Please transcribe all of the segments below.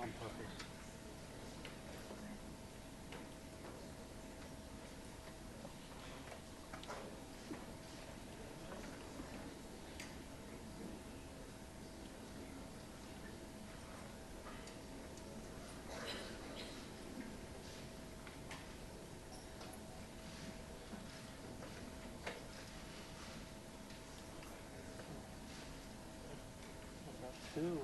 on purpose. Two.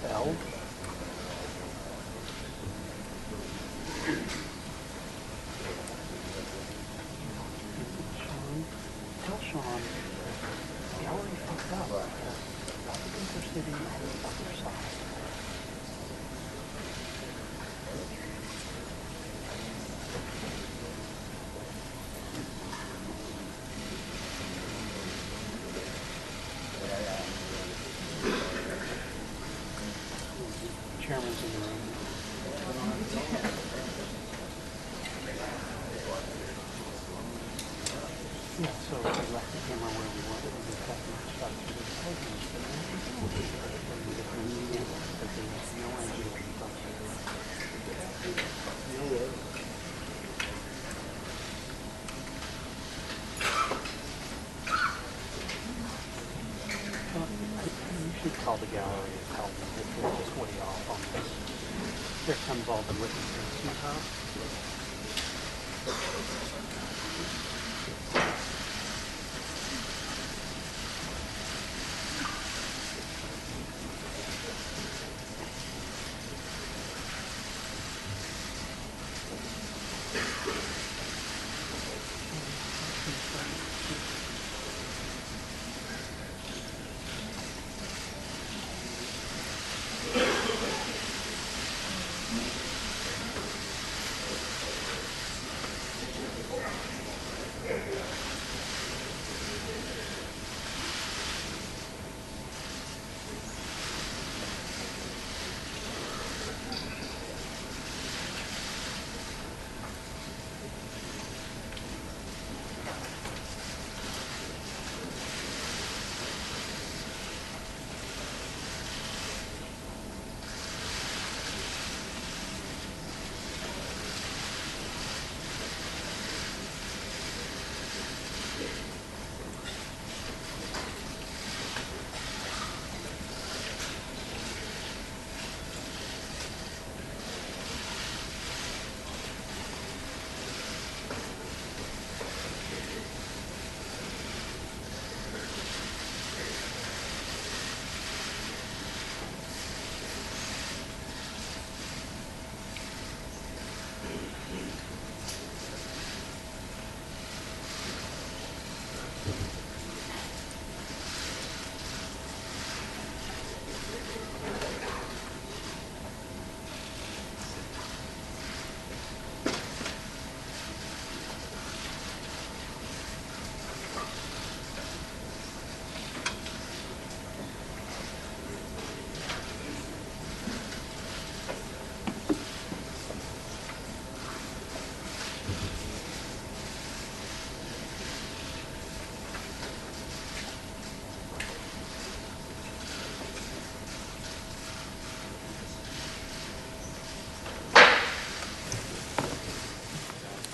L. Tell Sean, he already fucked up. I think they're sitting on the other side. Chairman's in the room. Yeah, so we left the camera where we wanted and we got the shot to the podium. And we get the media because they have no idea what the fuck they're doing. You should call the gallery and tell them that they're just way off on this. Here comes all the witnesses.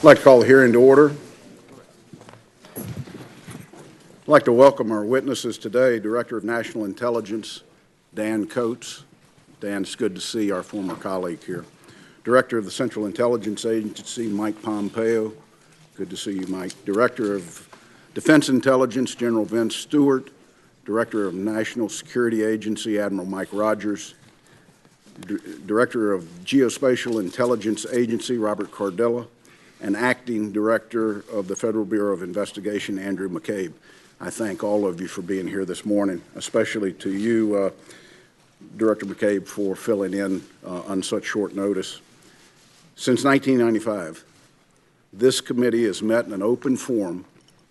like to call the hearing to order. I'd like to welcome our witnesses today, Director of National Intelligence, DNI Coats. Dan, it's good to see our former colleague here. Director of the Central Intelligence Agency, Mike Pompeo. Good to see you, Mike. Director of Defense Intelligence, General Vincent Stewart. Director of National Security Agency, Admiral Mike Rogers. Director of Geospacial-Intelligence Agency, Robert Cardillo. And Acting Director of the Federal Bureau of Investigation, Andrew McCabe. I thank all of you for being here this morning, especially to you, Director McCabe, for filling in on such short notice. Since 1995, this committee has met in an open forum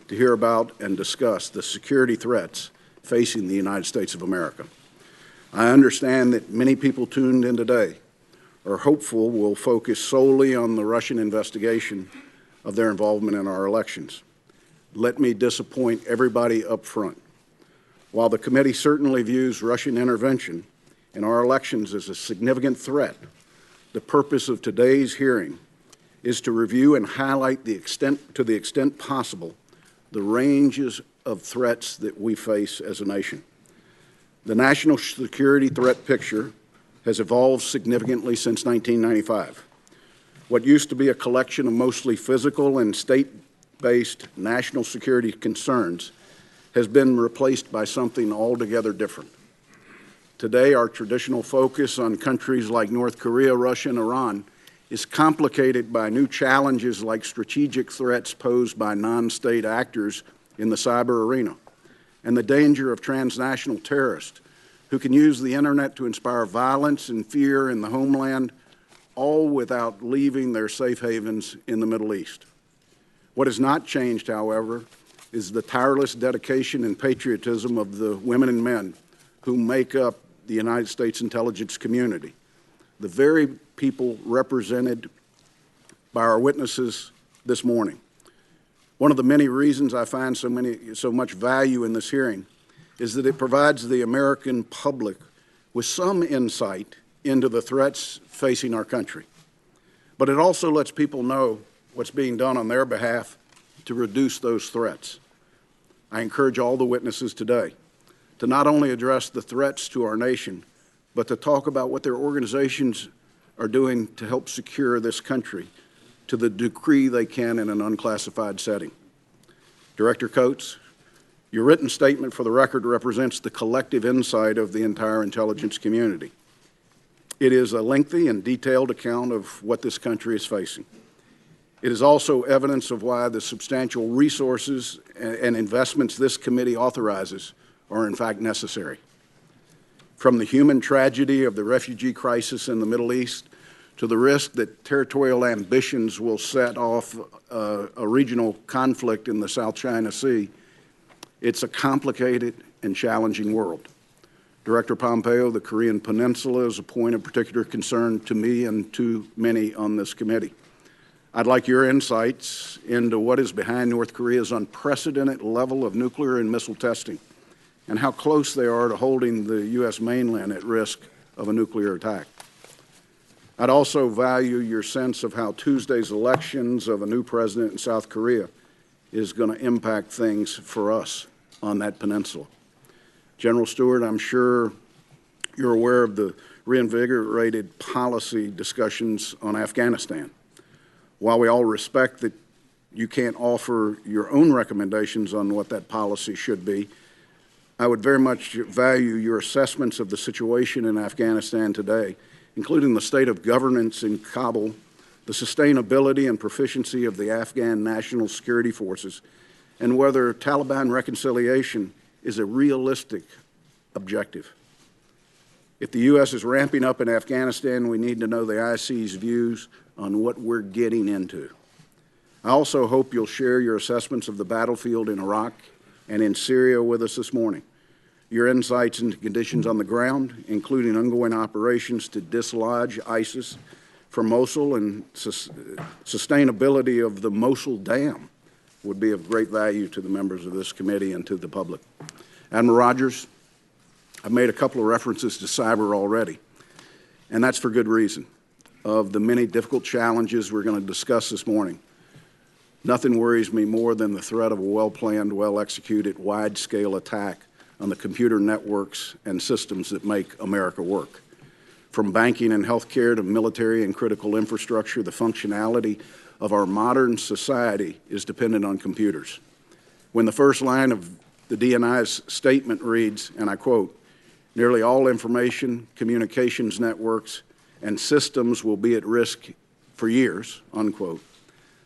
to hear about and discuss the security threats facing the United States of America. I understand that many people tuned in today are hopeful will focus solely on the Russian investigation of their involvement in our elections. Let me disappoint everybody up front. While the committee certainly views Russian intervention in our elections as a significant threat, the purpose of today's hearing is to review and highlight to the extent possible the ranges of threats that we face as a nation. The national security threat picture has evolved significantly since 1995. What used to be a collection of mostly physical and state-based national security concerns has been replaced by something altogether different. Today, our traditional focus on countries like North Korea, Russia, and Iran is complicated by new challenges like strategic threats posed by non-state actors in the cyber arena and the danger of transnational terrorists who can use the internet to inspire violence and fear in the homeland, all without leaving their safe havens in the Middle East. What has not changed, however, is the tireless dedication and patriotism of the women and men who make up the United States intelligence community, the very people represented by our witnesses this morning. One of the many reasons I find so much value in this hearing is that it provides the American public with some insight into the threats facing our country. But it also lets people know what's being done on their behalf to reduce those threats. I encourage all the witnesses today to not only address the threats to our nation, but to talk about what their organizations are doing to help secure this country to the degree they can in an unclassified setting. Director Coats, your written statement for the record represents the collective insight of the entire intelligence community. It is a lengthy and detailed account of what this country is facing. It is also evidence of why the substantial resources and investments this committee authorizes are in fact necessary. From the human tragedy of the refugee crisis in the Middle East to the risk that territorial ambitions will set off a regional conflict in the South China Sea, it's a complicated and challenging world. Director Pompeo, the Korean Peninsula is a point of particular concern to me and to many on this committee. I'd like your insights into what is behind North Korea's unprecedented level of nuclear and missile testing and how close they are to holding the U.S. mainland at risk of a nuclear attack. I'd also value your sense of how Tuesday's elections of a new president in South Korea is going to impact things for us on that peninsula. General Stewart, I'm sure you're aware of the reinvigorated policy discussions on Afghanistan. While we all respect that you can't offer your own recommendations on what that policy should be, I would very much value your assessments of the situation in Afghanistan today, including the state of governance in Kabul, the sustainability and proficiency of the Afghan National Security Forces, and whether Taliban reconciliation is a realistic objective. If the U.S. is ramping up in Afghanistan, we need to know the IC's views on what we're getting into. I also hope you'll share your assessments of the battlefield in Iraq and in Syria with us this morning. Your insights into conditions on the ground, including ongoing operations to dislodge ISIS from Mosul and sustainability of the Mosul Dam, would be of great value to the members of this committee and to the public. Admiral Rogers, I've made a couple of references to cyber already, and that's for good reason. Of the many difficult challenges we're going to discuss this morning, Nothing worries me more than the threat of a well-planned, well-executed, wide-scale attack on the computer networks and systems that make America work. From banking and healthcare to military and critical infrastructure, the functionality of our modern society is dependent on computers. When the first line of the DNI's statement reads, and I quote, "Nearly all information, communications networks, and systems will be at risk for years," unquote,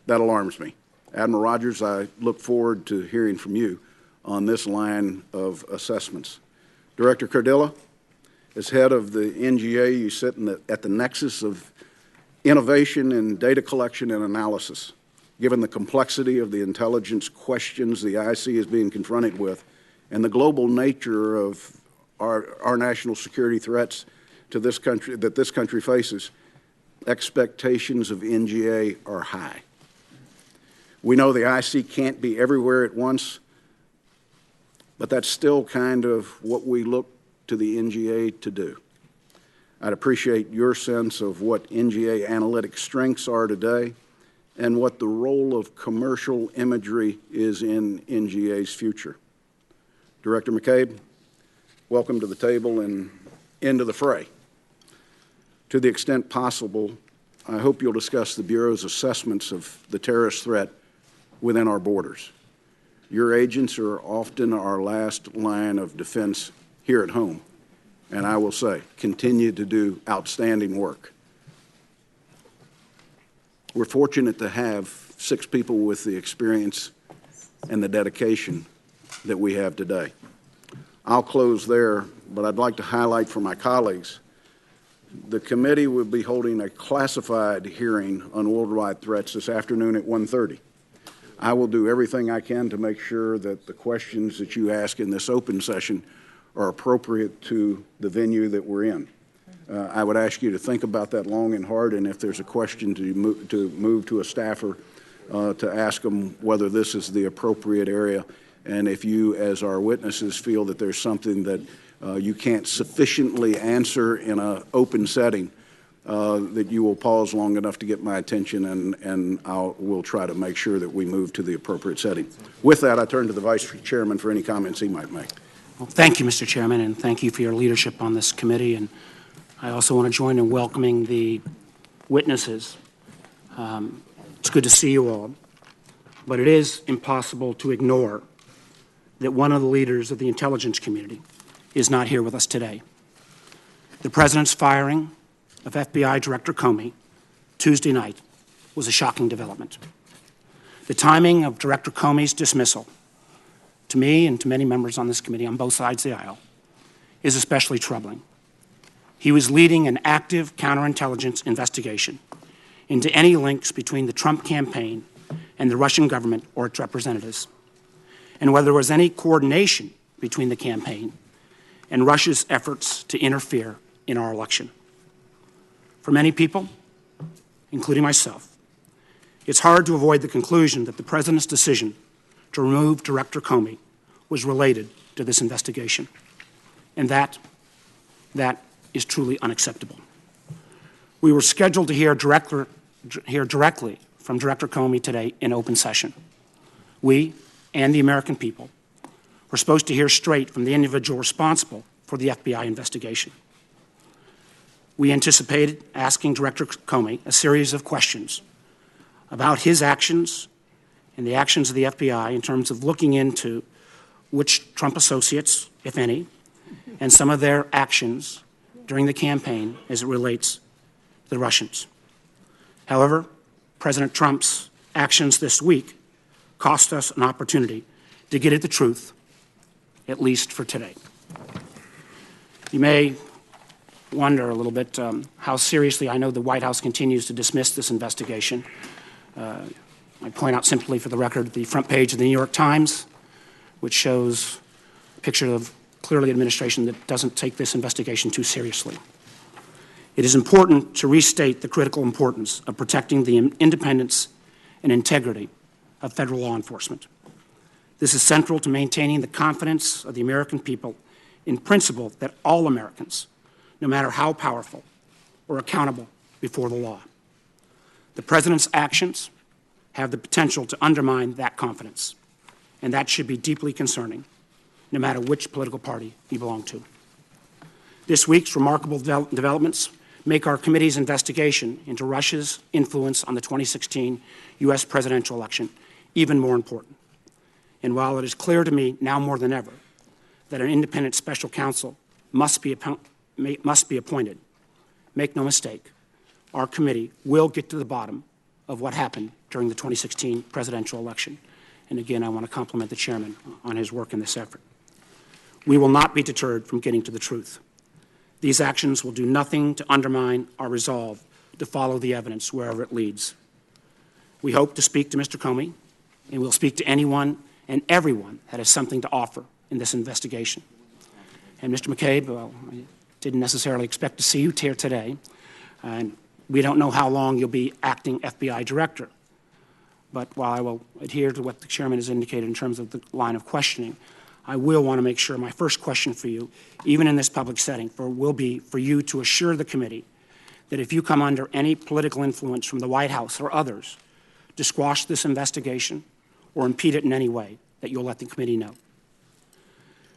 that alarms me. Admiral Rogers, I look forward to hearing from you on this line of assessments. Director Cardillo, as head of the NGA, you sit at the nexus of innovation in data collection and analysis. Given the complexity of the intelligence questions the IC is being confronted with and the global nature of our national security threats to this country that this country faces, expectations of NGA are high. We know the IC can't be everywhere at once, but that's still kind of what we look to the NGA to do. I'd appreciate your sense of what NGA analytic strengths are today and what the role of commercial imagery is in NGA's future. Director McCabe, welcome to the table and into the fray. To the extent possible, I hope you'll discuss the Bureau's assessments of the terrorist threat within our borders. Your agents are often our last line of defense here at home, and I will say, continue to do outstanding work. We're fortunate to have 6 people with the experience and the dedication that we have today. I'll close there, but I'd like to highlight for my colleagues, the committee will be holding a classified hearing on worldwide threats this afternoon at 1:30. I will do everything I can to make sure that the questions that you ask in this open session are appropriate to the venue that we're in. I would ask you to think about that long and hard, and if there's a question to move to a staffer to ask them whether this is the appropriate area, and if you, as our witnesses, feel that there's something that you can't sufficiently answer in an open setting, that you will pause long enough to get my attention, and we'll try to make sure that we move to the appropriate setting. With that, I turn to the Vice Chairman for any comments he might make. Well, thank you, Mr. Chairman, and thank you for your leadership on this committee. And I also want to join in welcoming the witnesses. It's good to see you all, but it is impossible to ignore that one of the leaders of the intelligence community is not here with us today. The President's firing of FBI Director Comey Tuesday night was a shocking development. The timing of Director Comey's dismissal, to me and to many members on this committee on both sides of the aisle, is especially troubling. He was leading an active counterintelligence investigation into any links between the Trump campaign and the Russian government or its representatives, and whether there was any coordination between the campaign and Russia's efforts to interfere in our election. For many people, including myself, it's hard to avoid the conclusion that the President's decision to remove Director Comey was related to this investigation, and that is truly unacceptable. We were scheduled to hear directly from Director Comey today in open session. We and the American people were supposed to hear straight from the individual responsible for the FBI investigation. We anticipated asking Director Comey a series of questions about his actions and the actions of the FBI in terms of looking into which Trump associates, if any, and some of their actions during the campaign as it relates to the Russians. However, President Trump's actions this week cost us an opportunity to get at the truth, at least for today. You may wonder a little bit how seriously I know the White House continues to dismiss this investigation. I point out simply for the record the front page of the New York Times, which shows a picture of clearly an administration that doesn't take this investigation too seriously. It is important to restate the critical importance of protecting the independence and integrity of federal law enforcement. This is central to maintaining the confidence of the American people in principle that all Americans, no matter how powerful, are accountable before the law. The President's actions have the potential to undermine that confidence, and that should be deeply concerning, no matter which political party you belong to. This week's remarkable developments make our committee's investigation into Russia's influence on the 2016 U.S. presidential election even more important. And while it is clear to me now more than ever that an independent special counsel must be appointed, make no mistake, our committee will get to the bottom of what happened during the 2016 presidential election. And again, I want to compliment the chairman on his work in this effort. We will not be deterred from getting to the truth. These actions will do nothing to undermine our resolve to follow the evidence wherever it leads. We hope to speak to Mr. Comey, and we'll speak to anyone and everyone that has something to offer in this investigation. And Mr. McCabe, well, I didn't necessarily expect to see you here today, and we don't know how long you'll be acting FBI Director. But while I will adhere to what the chairman has indicated in terms of the line of questioning, I will want to make sure my first question for you, even in this public setting, will be for you to assure the committee that if you come under any political influence from the White House or others to squash this investigation or impede it in any way, that you'll let the committee know.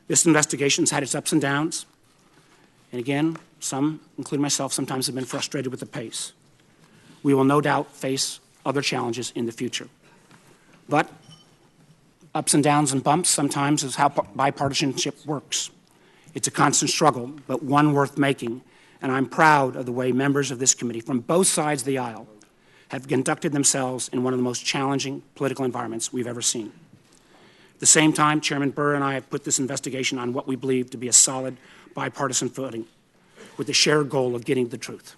This investigation's had its ups and downs, and again, some, including myself, sometimes have been frustrated with the pace. We will no doubt face other challenges in the future. But ups and downs and bumps sometimes is how bipartisanship works. It's a constant struggle, but one worth making, and I'm proud of the way members of this committee from both sides of the aisle have conducted themselves in one of the most challenging political environments we've ever seen. At the same time, Chairman Burr and I have put this investigation on what we believe to be a solid bipartisan footing with the shared goal of getting the truth.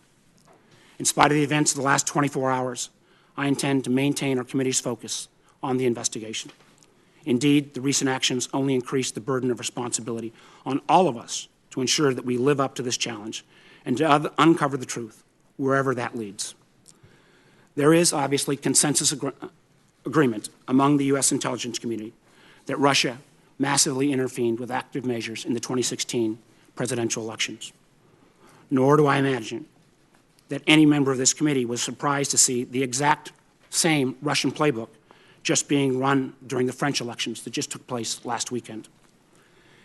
In spite of the events of the last 24 hours, I intend to maintain our committee's focus on the investigation. Indeed, the recent actions only increase the burden of responsibility on all of us to ensure that we live up to this challenge and to uncover the truth wherever that leads. There is obviously consensus agreement among the U.S. intelligence community that Russia massively intervened with active measures in the 2016 presidential elections. Nor do I imagine that any member of this committee was surprised to see the exact same Russian playbook just being run during the French elections that just took place last weekend.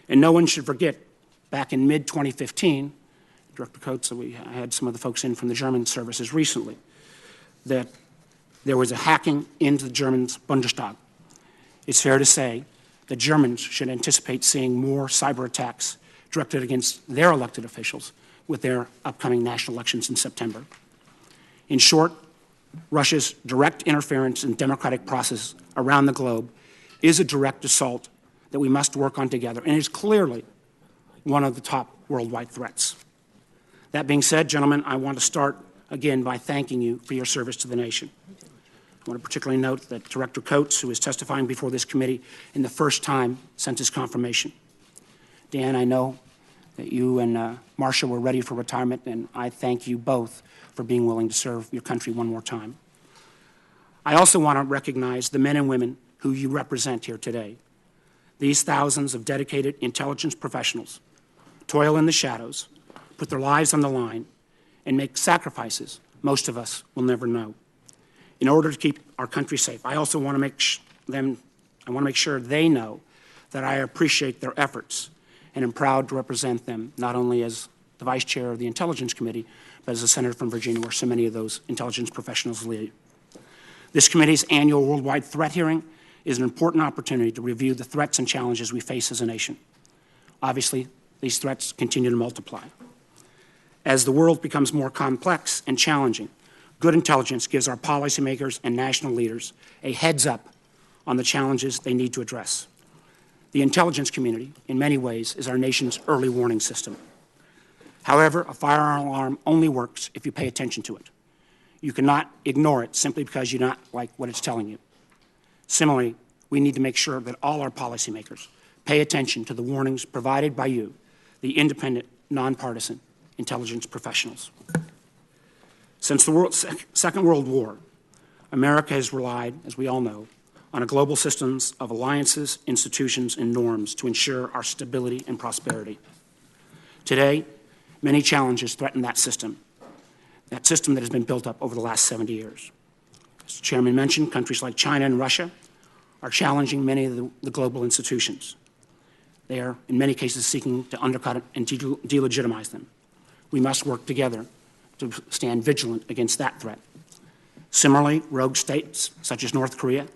And no one should forget, back in mid-2015, Director Coats, I had some of the folks in from the German services recently, that there was a hacking into the German Bundestag. It's fair to say that Germans should anticipate seeing more cyber attacks directed against their elected officials with their upcoming national elections in September. In short, Russia's direct interference in democratic processes around the globe is a direct assault that we must work on together, and is clearly one of the top worldwide threats. That being said, gentlemen, I want to start again by thanking you for your service to the nation. I want to particularly note that Director Coats, who is testifying before this committee in the first time since his confirmation. Dan, I know that you and Marcia were ready for retirement, and I thank you both for being willing to serve your country one more time. I also want to recognize the men and women who you represent here today. These thousands of dedicated intelligence professionals toil in the shadows, put their lives on the line, and make sacrifices most of us will never know in order to keep our country safe. I also want to make sure they know that I appreciate their efforts and am proud to represent them not only as the Vice Chair of the Intelligence Committee, but as a Senator from Virginia, where so many of those intelligence professionals lead. This committee's annual worldwide threat hearing is an important opportunity to review the threats and challenges we face as a nation. Obviously, these threats continue to multiply. As the world becomes more complex and challenging, good intelligence gives our policymakers and national leaders a heads up on the challenges they need to address. The intelligence community, in many ways, is our nation's early warning system. However, a fire alarm only works if you pay attention to it. You cannot ignore it simply because you don't like what it's telling you. Similarly, we need to make sure that all our policymakers pay attention to the warnings provided by you, the independent, nonpartisan intelligence professionals. Since the Second World War, America has relied, as we all know, on a global systems of alliances, institutions, and norms to ensure our stability and prosperity. Today, many challenges threaten that system that has been built up over the last 70 years. As the Chairman mentioned, countries like China and Russia are challenging many of the global institutions. They are, in many cases, seeking to undercut and delegitimize them. We must work together to stand vigilant against that threat. Similarly, rogue states, such as North Korea,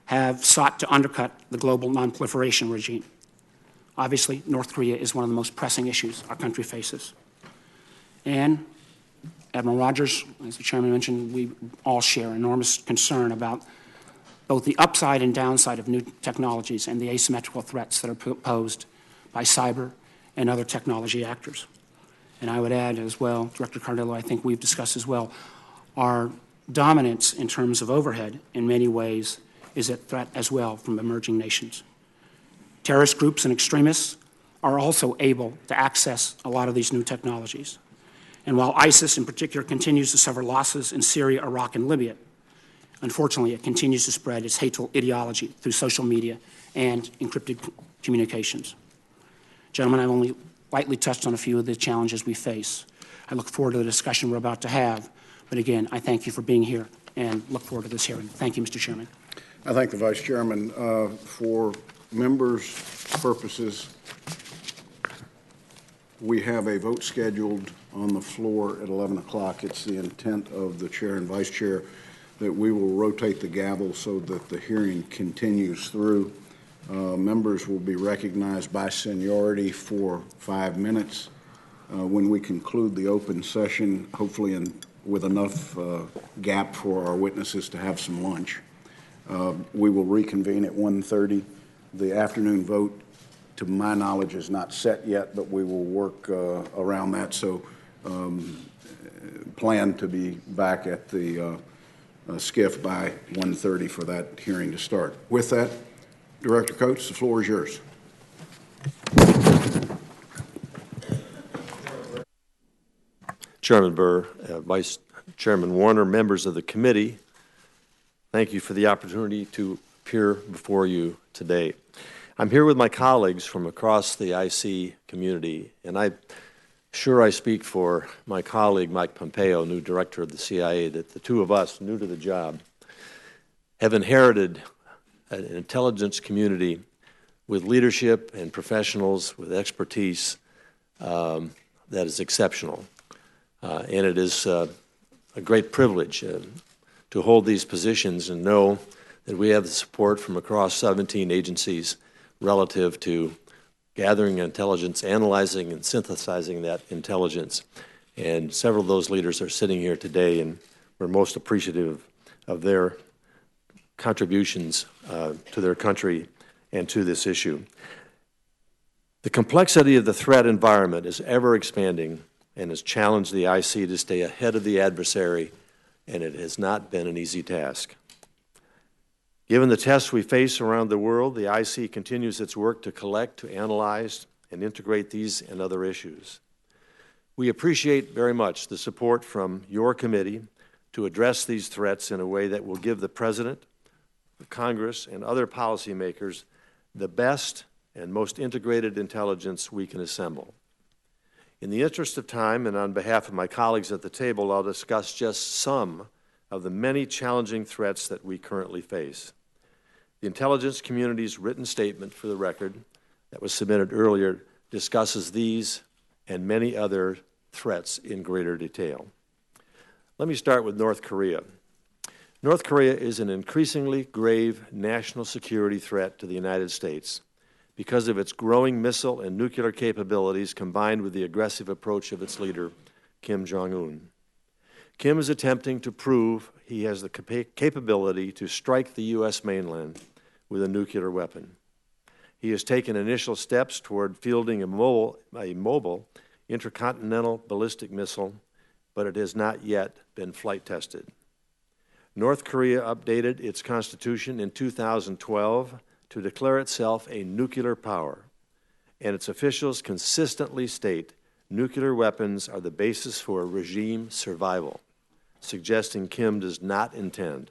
have sought to undercut the global nonproliferation regime. Obviously, North Korea is one of the most pressing issues our country faces. And Admiral Rogers, as the Chairman mentioned, we all share enormous concern about both the upside and downside of new technologies and the asymmetrical threats that are posed by cyber and other technology actors. And I would add as well, Director Cardillo, I think we've discussed as well, our dominance in terms of overhead in many ways is a threat as well from emerging nations. Terrorist groups and extremists are also able to access a lot of these new technologies. And while ISIS in particular continues to suffer losses in Syria, Iraq, and Libya, unfortunately it continues to spread its hateful ideology through social media and encrypted communications. Gentlemen, I've only lightly touched on a few of the challenges we face. I look forward to the discussion we're about to have, but again, I thank you for being here and look forward to this hearing. Thank you, Mr. Chairman. I thank the Vice Chairman. For members' purposes, we have a vote scheduled on the floor at 11 o'clock. It's the intent of the Chair and Vice Chair that we will rotate the gavel so that the hearing continues through. Members will be recognized by seniority for 5 minutes. When we conclude the open session, hopefully with enough gap for our witnesses to have some lunch, we will reconvene at 1:30. The afternoon vote, to my knowledge, is not set yet, but we will work around that. So plan to be back at the SCIF by 1:30 for that hearing to start. With that, Director Coats, the floor is yours. Chairman Burr, Vice Chairman Warner, members of the committee, thank you for the opportunity to appear before you today. I'm here with my colleagues from across the IC community, and I'm sure I speak for my colleague Mike Pompeo, new director of the CIA, that the two of us, new to the job, have inherited an intelligence community with leadership and professionals with expertise that is exceptional. And it is a great privilege to hold these positions and know that we have the support from across 17 agencies relative to gathering intelligence, analyzing and synthesizing that intelligence. And several of those leaders are sitting here today, and we're most appreciative of their contributions to their country and to this issue. The complexity of the threat environment is ever expanding and has challenged the IC to stay ahead of the adversary, and it has not been an easy task. Given the tests we face around the world, the IC continues its work to collect, to analyze, and integrate these and other issues. We appreciate very much the support from your committee to address these threats in a way that will give the President, the Congress, and other policymakers the best and most integrated intelligence we can assemble. In the interest of time, and on behalf of my colleagues at the table, I'll discuss just some of the many challenging threats that we currently face. The intelligence community's written statement, for the record, that was submitted earlier, discusses these and many other threats in greater detail. Let me start with North Korea. North Korea is an increasingly grave national security threat to the United States because of its growing missile and nuclear capabilities combined with the aggressive approach of its leader, Kim Jong-un. Kim is attempting to prove he has the capability to strike the U.S. mainland with a nuclear weapon. He has taken initial steps toward fielding a mobile intercontinental ballistic missile, but it has not yet been flight tested. North Korea updated its constitution in 2012 to declare itself a nuclear power, and its officials consistently state nuclear weapons are the basis for regime survival, suggesting Kim does not intend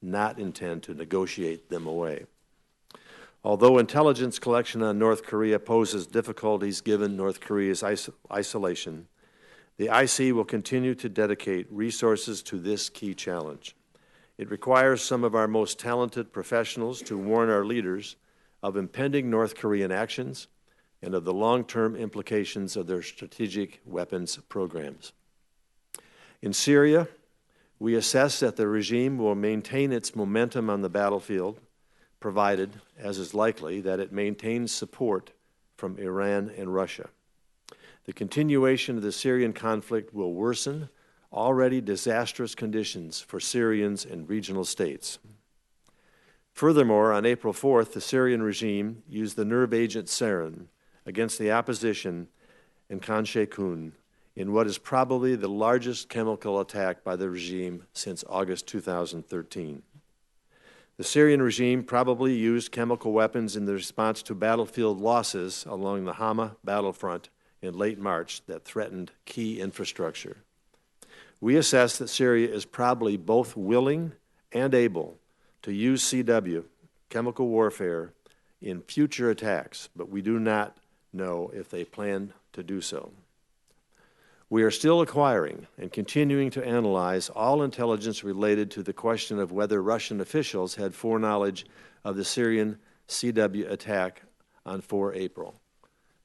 to negotiate them away. Although intelligence collection on North Korea poses difficulties given North Korea's isolation, the IC will continue to dedicate resources to this key challenge. It requires some of our most talented professionals to warn our leaders of impending North Korean actions and of the long-term implications of their strategic weapons programs. In Syria, we assess that the regime will maintain its momentum on the battlefield, provided, as is likely, that it maintains support from Iran and Russia. The continuation of the Syrian conflict will worsen already disastrous conditions for Syrians and regional states. Furthermore, on April 4th, the Syrian regime used the nerve agent sarin against the opposition in Khan Sheikhoun in what is probably the largest chemical attack by the regime since August 2013. The Syrian regime probably used chemical weapons in the response to battlefield losses along the Hama battlefront in late March that threatened key infrastructure. We assess that Syria is probably both willing and able to use CW, chemical warfare, in future attacks, but we do not know if they plan to do so. We are still acquiring and continuing to analyze all intelligence related to the question of whether Russian officials had foreknowledge of the Syrian CW attack on 4 April.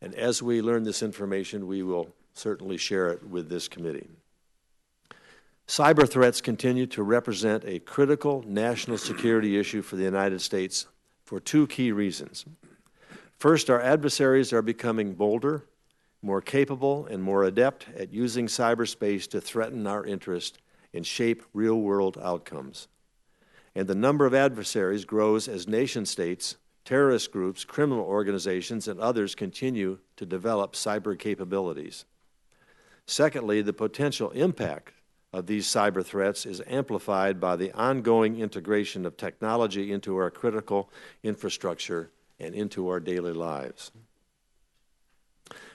And as we learn this information, we will certainly share it with this committee. Cyber threats continue to represent a critical national security issue for the United States for two key reasons. First, our adversaries are becoming bolder, more capable, and more adept at using cyberspace to threaten our interest and shape real-world outcomes. And the number of adversaries grows as nation-states, terrorist groups, criminal organizations, and others continue to develop cyber capabilities. Secondly, the potential impact of these cyber threats is amplified by the ongoing integration of technology into our critical infrastructure and into our daily lives.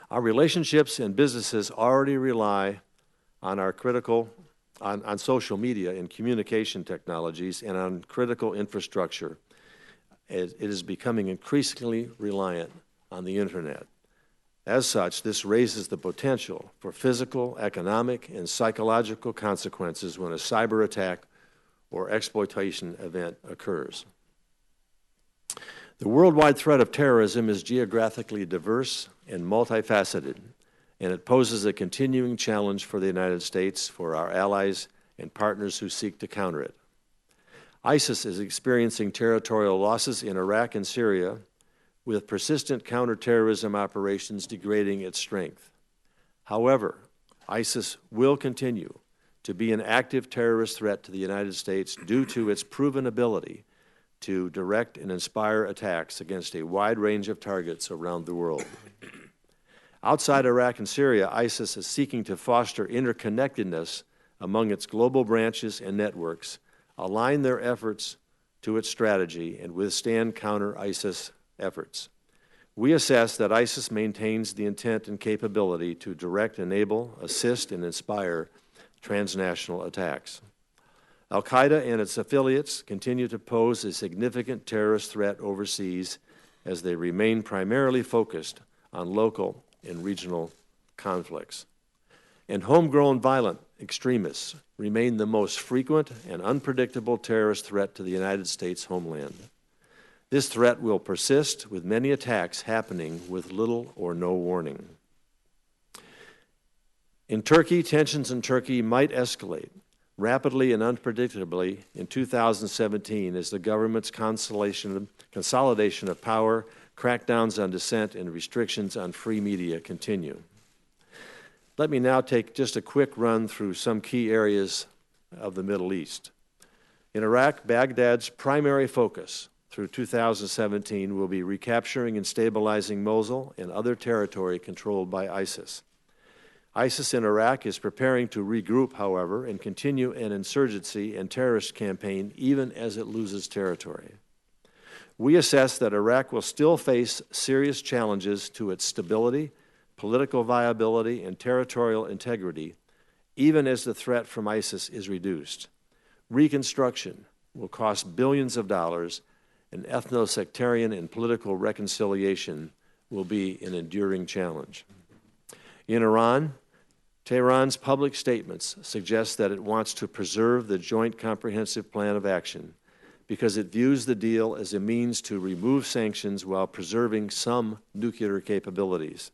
Our relationships and businesses already rely on our on social media and communication technologies and on critical infrastructure. It is becoming increasingly reliant on the Internet. As such, this raises the potential for physical, economic, and psychological consequences when a cyber attack or exploitation event occurs. The worldwide threat of terrorism is geographically diverse and multifaceted, and it poses a continuing challenge for the United States, for our allies, and partners who seek to counter it. ISIS is experiencing territorial losses in Iraq and Syria, with persistent counterterrorism operations degrading its strength. However, ISIS will continue to be an active terrorist threat to the United States due to its proven ability to direct and inspire attacks against a wide range of targets around the world. Outside Iraq and Syria, ISIS is seeking to foster interconnectedness among its global branches and networks, align their efforts to its strategy, and withstand counter-ISIS efforts. We assess that ISIS maintains the intent and capability to direct, enable, assist, and inspire transnational attacks. Al-Qaeda and its affiliates continue to pose a significant terrorist threat overseas as they remain primarily focused on local and regional conflicts. And homegrown violent extremists remain the most frequent and unpredictable terrorist threat to the United States homeland. This threat will persist, with many attacks happening with little or no warning. In Turkey, tensions in Turkey might escalate rapidly and unpredictably in 2017 as the government's consolidation of power, crackdowns on dissent, and restrictions on free media continue. Let me now take just a quick run through some key areas of the Middle East. In Iraq, Baghdad's primary focus through 2017 will be recapturing and stabilizing Mosul and other territory controlled by ISIS. ISIS in Iraq is preparing to regroup, however, and continue an insurgency and terrorist campaign even as it loses territory. We assess that Iraq will still face serious challenges to its stability, political viability, and territorial integrity, even as the threat from ISIS is reduced. Reconstruction will cost billions of dollars, and ethno-sectarian and political reconciliation will be an enduring challenge. In Iran, Tehran's public statements suggest that it wants to preserve the Joint Comprehensive Plan of Action because it views the deal as a means to remove sanctions while preserving some nuclear capabilities.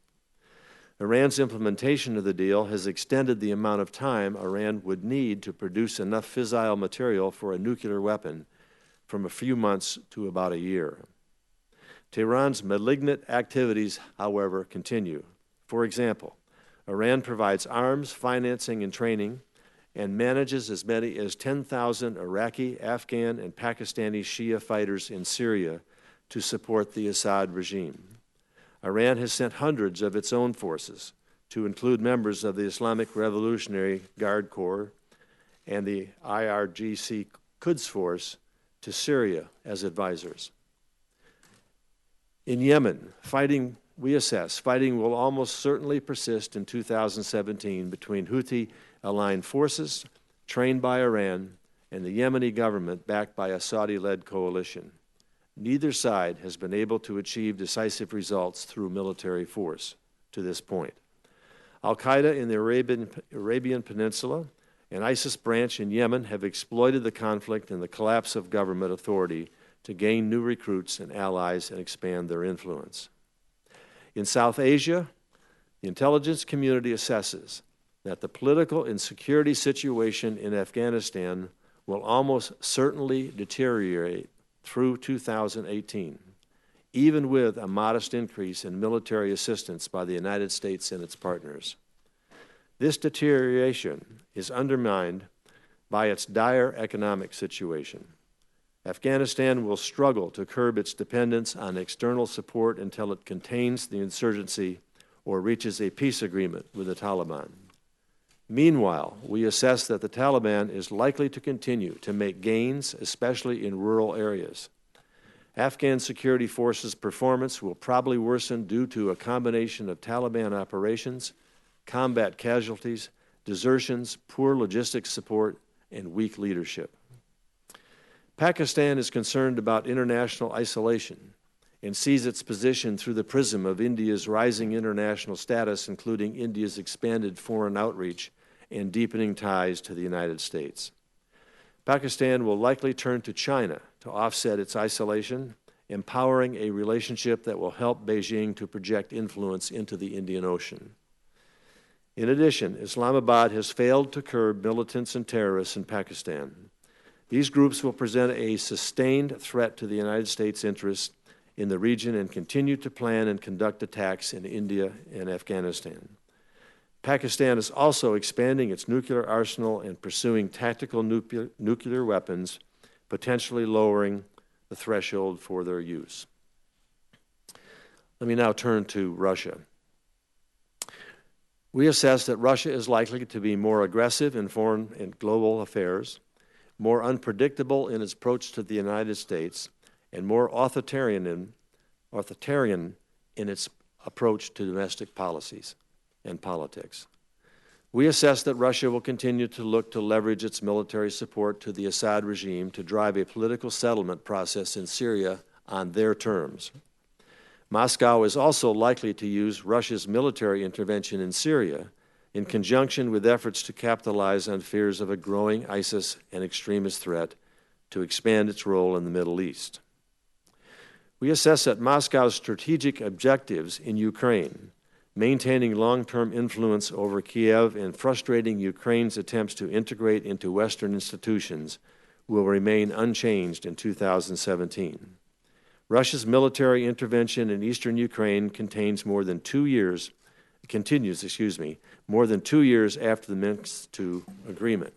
Iran's implementation of the deal has extended the amount of time Iran would need to produce enough fissile material for a nuclear weapon from a few months to about a year. Tehran's malignant activities, however, continue. For example, Iran provides arms, financing, and training, and manages as many as 10,000 Iraqi, Afghan, and Pakistani Shia fighters in Syria to support the Assad regime. Iran has sent hundreds of its own forces, to include members of the Islamic Revolutionary Guard Corps and the IRGC Quds Force, to Syria as advisors. In Yemen, we assess fighting will almost certainly persist in 2017 between Houthi-aligned forces trained by Iran and the Yemeni government backed by a Saudi-led coalition. Neither side has been able to achieve decisive results through military force to this point. Al-Qaeda in the Arabian Peninsula and ISIS branch in Yemen have exploited the conflict and the collapse of government authority to gain new recruits and allies and expand their influence. In South Asia, the intelligence community assesses that the political and security situation in Afghanistan will almost certainly deteriorate through 2018, even with a modest increase in military assistance by the United States and its partners. This deterioration is undermined by its dire economic situation. Afghanistan will struggle to curb its dependence on external support until it contains the insurgency or reaches a peace agreement with the Taliban. Meanwhile, we assess that the Taliban is likely to continue to make gains, especially in rural areas. Afghan security forces' performance will probably worsen due to a combination of Taliban operations, combat casualties, desertions, poor logistics support, and weak leadership. Pakistan is concerned about international isolation and sees its position through the prism of India's rising international status, including India's expanded foreign outreach and deepening ties to the United States. Pakistan will likely turn to China to offset its isolation, empowering a relationship that will help Beijing to project influence into the Indian Ocean. In addition, Islamabad has failed to curb militants and terrorists in Pakistan. These groups will present a sustained threat to the United States' interests in the region and continue to plan and conduct attacks in India and Afghanistan. Pakistan is also expanding its nuclear arsenal and pursuing tactical nuclear weapons, potentially lowering the threshold for their use. Let me now turn to Russia. We assess that Russia is likely to be more aggressive in foreign and global affairs, more unpredictable in its approach to the United States, and more authoritarian in its approach to domestic policies and politics. We assess that Russia will continue to look to leverage its military support to the Assad regime to drive a political settlement process in Syria on their terms. Moscow is also likely to use Russia's military intervention in Syria in conjunction with efforts to capitalize on fears of a growing ISIS and extremist threat to expand its role in the Middle East. We assess that Moscow's strategic objectives in Ukraine, maintaining long-term influence over Kiev and frustrating Ukraine's attempts to integrate into Western institutions, will remain unchanged in 2017. Russia's military intervention in eastern Ukraine continues more than 2 years after the Minsk II agreement.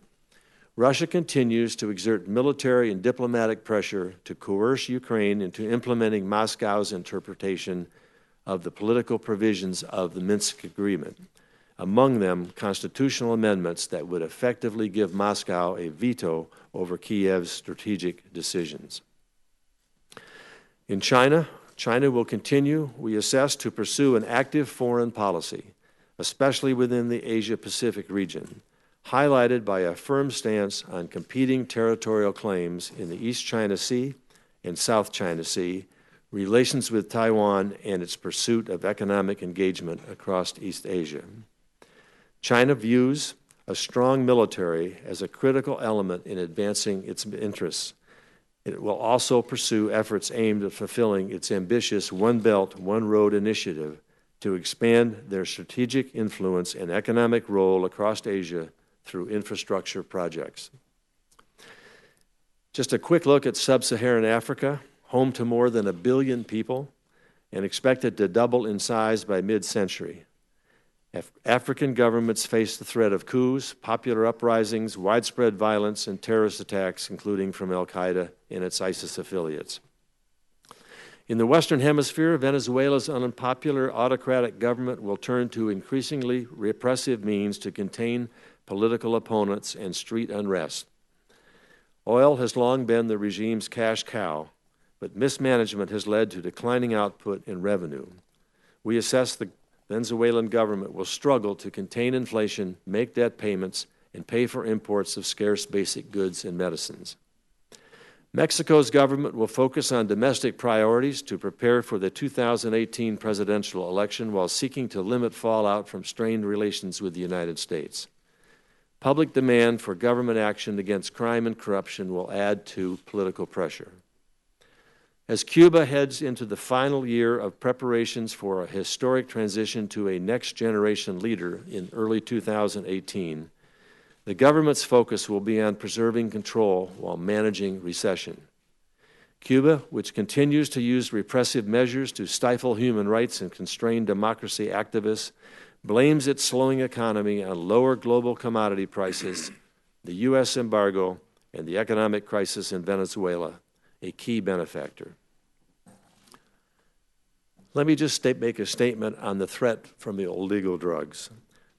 Russia continues to exert military and diplomatic pressure to coerce Ukraine into implementing Moscow's interpretation of the political provisions of the Minsk agreement, among them constitutional amendments that would effectively give Moscow a veto over Kiev's strategic decisions. In China, China will continue, we assess, to pursue an active foreign policy, especially within the Asia-Pacific region, highlighted by a firm stance on competing territorial claims in the East China Sea and South China Sea, relations with Taiwan, and its pursuit of economic engagement across East Asia. China views a strong military as a critical element in advancing its interests. It will also pursue efforts aimed at fulfilling its ambitious One Belt, One Road initiative to expand their strategic influence and economic role across Asia through infrastructure projects. Just a quick look at sub-Saharan Africa, home to more than 1 billion people and expected to double in size by mid-century. African governments face the threat of coups, popular uprisings, widespread violence, and terrorist attacks, including from al-Qaeda and its ISIS affiliates. In the Western Hemisphere, Venezuela's unpopular autocratic government will turn to increasingly repressive means to contain political opponents and street unrest. Oil has long been the regime's cash cow, but mismanagement has led to declining output and revenue. We assess the Venezuelan government will struggle to contain inflation, make debt payments, and pay for imports of scarce basic goods and medicines. Mexico's government will focus on domestic priorities to prepare for the 2018 presidential election while seeking to limit fallout from strained relations with the United States. Public demand for government action against crime and corruption will add to political pressure. As Cuba heads into the final year of preparations for a historic transition to a next-generation leader in early 2018, the government's focus will be on preserving control while managing recession. Cuba, which continues to use repressive measures to stifle human rights and constrain democracy activists, blames its slowing economy on lower global commodity prices, the U.S. embargo, and the economic crisis in Venezuela, a key benefactor. Let me just make a statement on the threat from illegal drugs.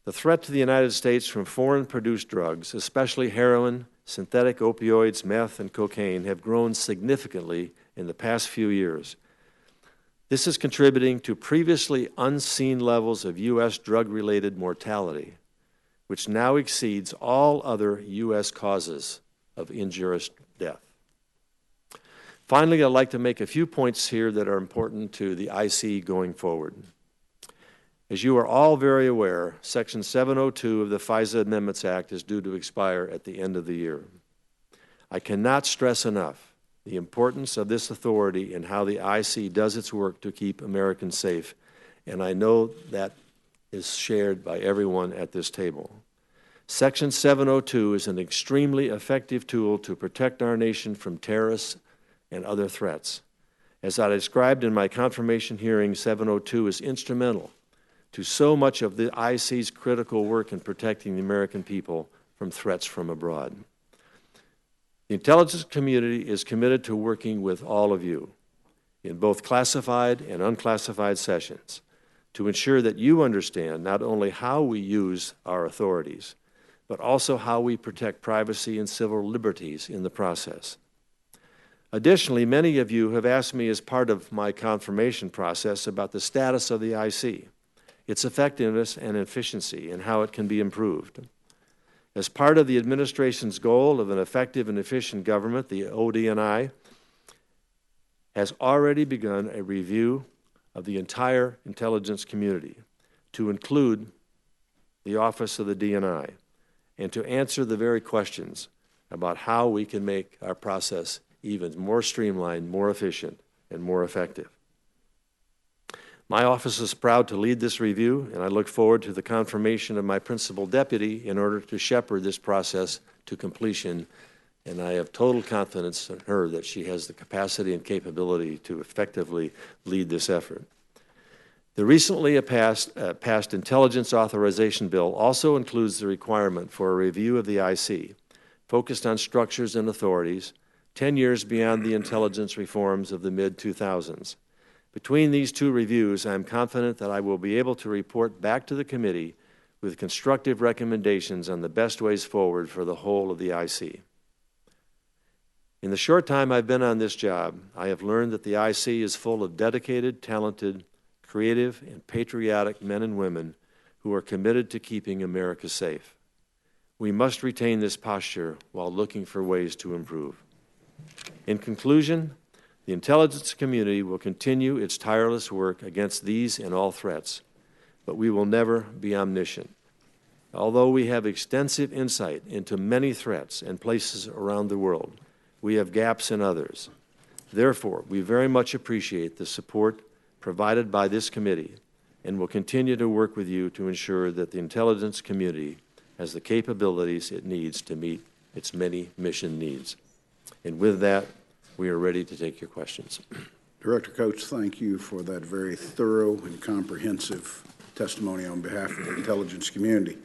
The threat to the United States from foreign-produced drugs, especially heroin, synthetic opioids, meth, and cocaine, have grown significantly in the past few years. This is contributing to previously unseen levels of U.S. drug-related mortality, which now exceeds all other U.S. causes of injurious death. Finally, I'd like to make a few points here that are important to the IC going forward. As you are all very aware, Section 702 of the Fisa Amendments Act is due to expire at the end of the year. I cannot stress enough the importance of this authority and how the IC does its work to keep Americans safe, and I know that is shared by everyone at this table. Section 702 is an extremely effective tool to protect our nation from terrorists and other threats. As I described in my confirmation hearing, 702 is instrumental to so much of the IC's critical work in protecting the American people from threats from abroad. The intelligence community is committed to working with all of you in both classified and unclassified sessions to ensure that you understand not only how we use our authorities, but also how we protect privacy and civil liberties in the process. Additionally, many of you have asked me as part of my confirmation process about the status of the IC, its effectiveness and efficiency, and how it can be improved. As part of the administration's goal of an effective and efficient government, the ODNI has already begun a review of the entire intelligence community to include the Office of the DNI and to answer the very questions about how we can make our process even more streamlined, more efficient, and more effective. My office is proud to lead this review, and I look forward to the confirmation of my principal deputy in order to shepherd this process to completion, and I have total confidence in her that she has the capacity and capability to effectively lead this effort. The recently passed Intelligence Authorization Bill also includes the requirement for a review of the IC, focused on structures and authorities, 10 years beyond the intelligence reforms of the mid-2000s. Between these two reviews, I am confident that I will be able to report back to the committee with constructive recommendations on the best ways forward for the whole of the IC. In the short time I've been on this job, I have learned that the IC is full of dedicated, talented, creative, and patriotic men and women who are committed to keeping America safe. We must retain this posture while looking for ways to improve. In conclusion, the intelligence community will continue its tireless work against these and all threats, but we will never be omniscient. Although we have extensive insight into many threats and places around the world, we have gaps in others. Therefore, we very much appreciate the support provided by this committee and will continue to work with you to ensure that the intelligence community has the capabilities it needs to meet its many mission needs. And with that, we are ready to take your questions. Director Coats, thank you for that very thorough and comprehensive testimony on behalf of the intelligence community.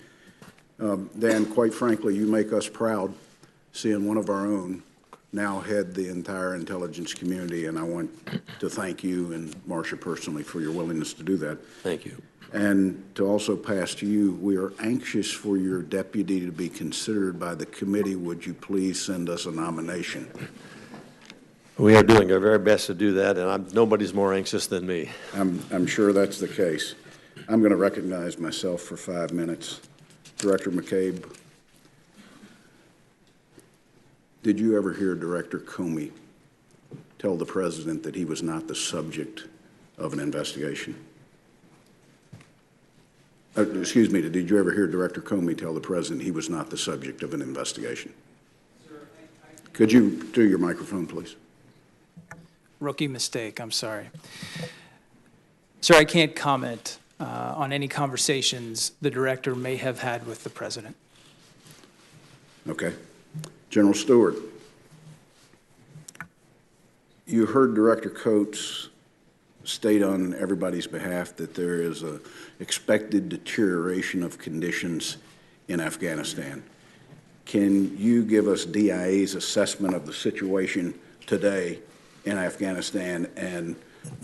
Dan, quite frankly, you make us proud seeing one of our own now head the entire intelligence community, and I want to thank you and Marcia personally for your willingness to do that. Thank you. And to also pass to you, we are anxious for your deputy to be considered by the committee. Would you please send us a nomination? We are doing our very best to do that, and nobody's more anxious than me. I'm sure that's the case. I'm going to recognize myself for 5 minutes. Director McCabe, did you ever hear Director Comey tell the President that he was not the subject of an investigation? Excuse me, did you ever hear Director Comey tell the President he was not the subject of an investigation? Sir, could you do your microphone, please? Rookie mistake, I'm sorry. Sir, I can't comment on any conversations the Director may have had with the President. Okay. General Stewart, you heard Director Coats state on everybody's behalf that there is an expected deterioration of conditions in Afghanistan. Can you give us DIA's assessment of the situation today in Afghanistan and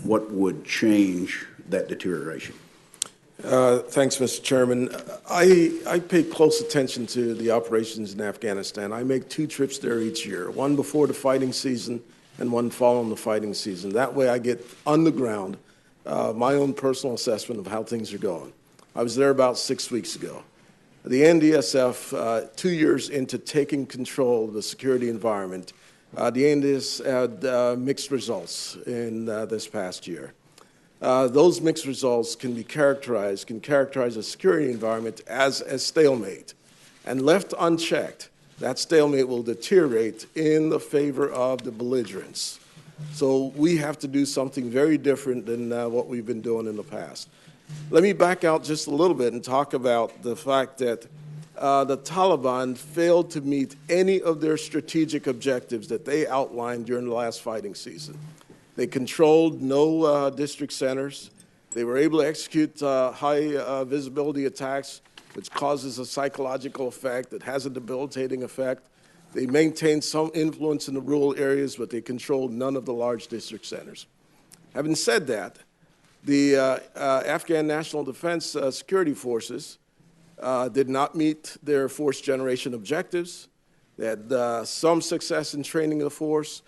what would change that deterioration? Thanks, Mr. Chairman. I pay close attention to the operations in Afghanistan. I make 2 trips there each year, one before the fighting season and one following the fighting season. That way I get on the ground my own personal assessment of how things are going. I was there about 6 weeks ago. The NDSF, 2 years into taking control of the security environment, the NDS had mixed results in this past year. Those mixed results can characterize a security environment as a stalemate. And left unchecked, that stalemate will deteriorate in the favor of the belligerents. So we have to do something very different than what we've been doing in the past. Let me back out just a little bit and talk about the fact that the Taliban failed to meet any of their strategic objectives that they outlined during the last fighting season. They controlled no district centers. They were able to execute high visibility attacks, which causes a psychological effect that has a debilitating effect. They maintained some influence in the rural areas, but they controlled none of the large district centers. Having said that, the Afghan National Defense Security Forces did not meet their force generation objectives. They had some success in training the force.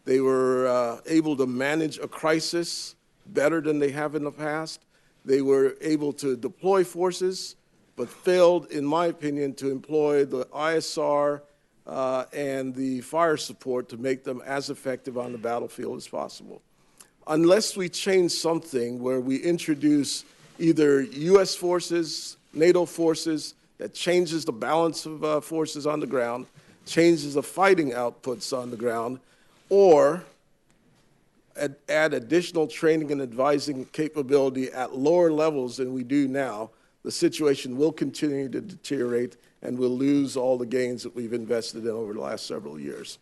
They were able to manage a crisis better than they have in the past. They were able to deploy forces, but failed, in my opinion, to employ the ISR and the fire support to make them as effective on the battlefield as possible. Unless we change something where we introduce either U.S. forces, NATO forces, that changes the balance of forces on the ground, changes the fighting outputs on the ground, or add additional training and advising capability at lower levels than we do now, the situation will continue to deteriorate and we'll lose all the gains that we've invested in over the last several years.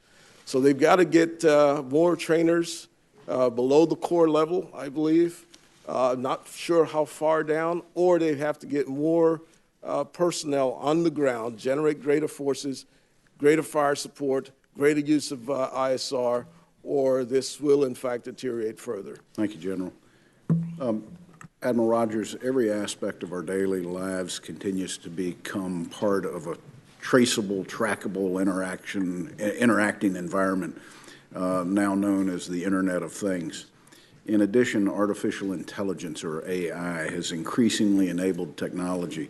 So they've got to get more trainers below the corps level, I believe. Not sure how far down, or they have to get more personnel on the ground, generate greater forces, greater fire support, greater use of ISR, or this will, in fact, deteriorate further. Thank you, General. Admiral Rogers, every aspect of our daily lives continues to become part of a traceable, trackable interacting environment, now known as the Internet of Things. In addition, artificial intelligence, or AI, has increasingly enabled technology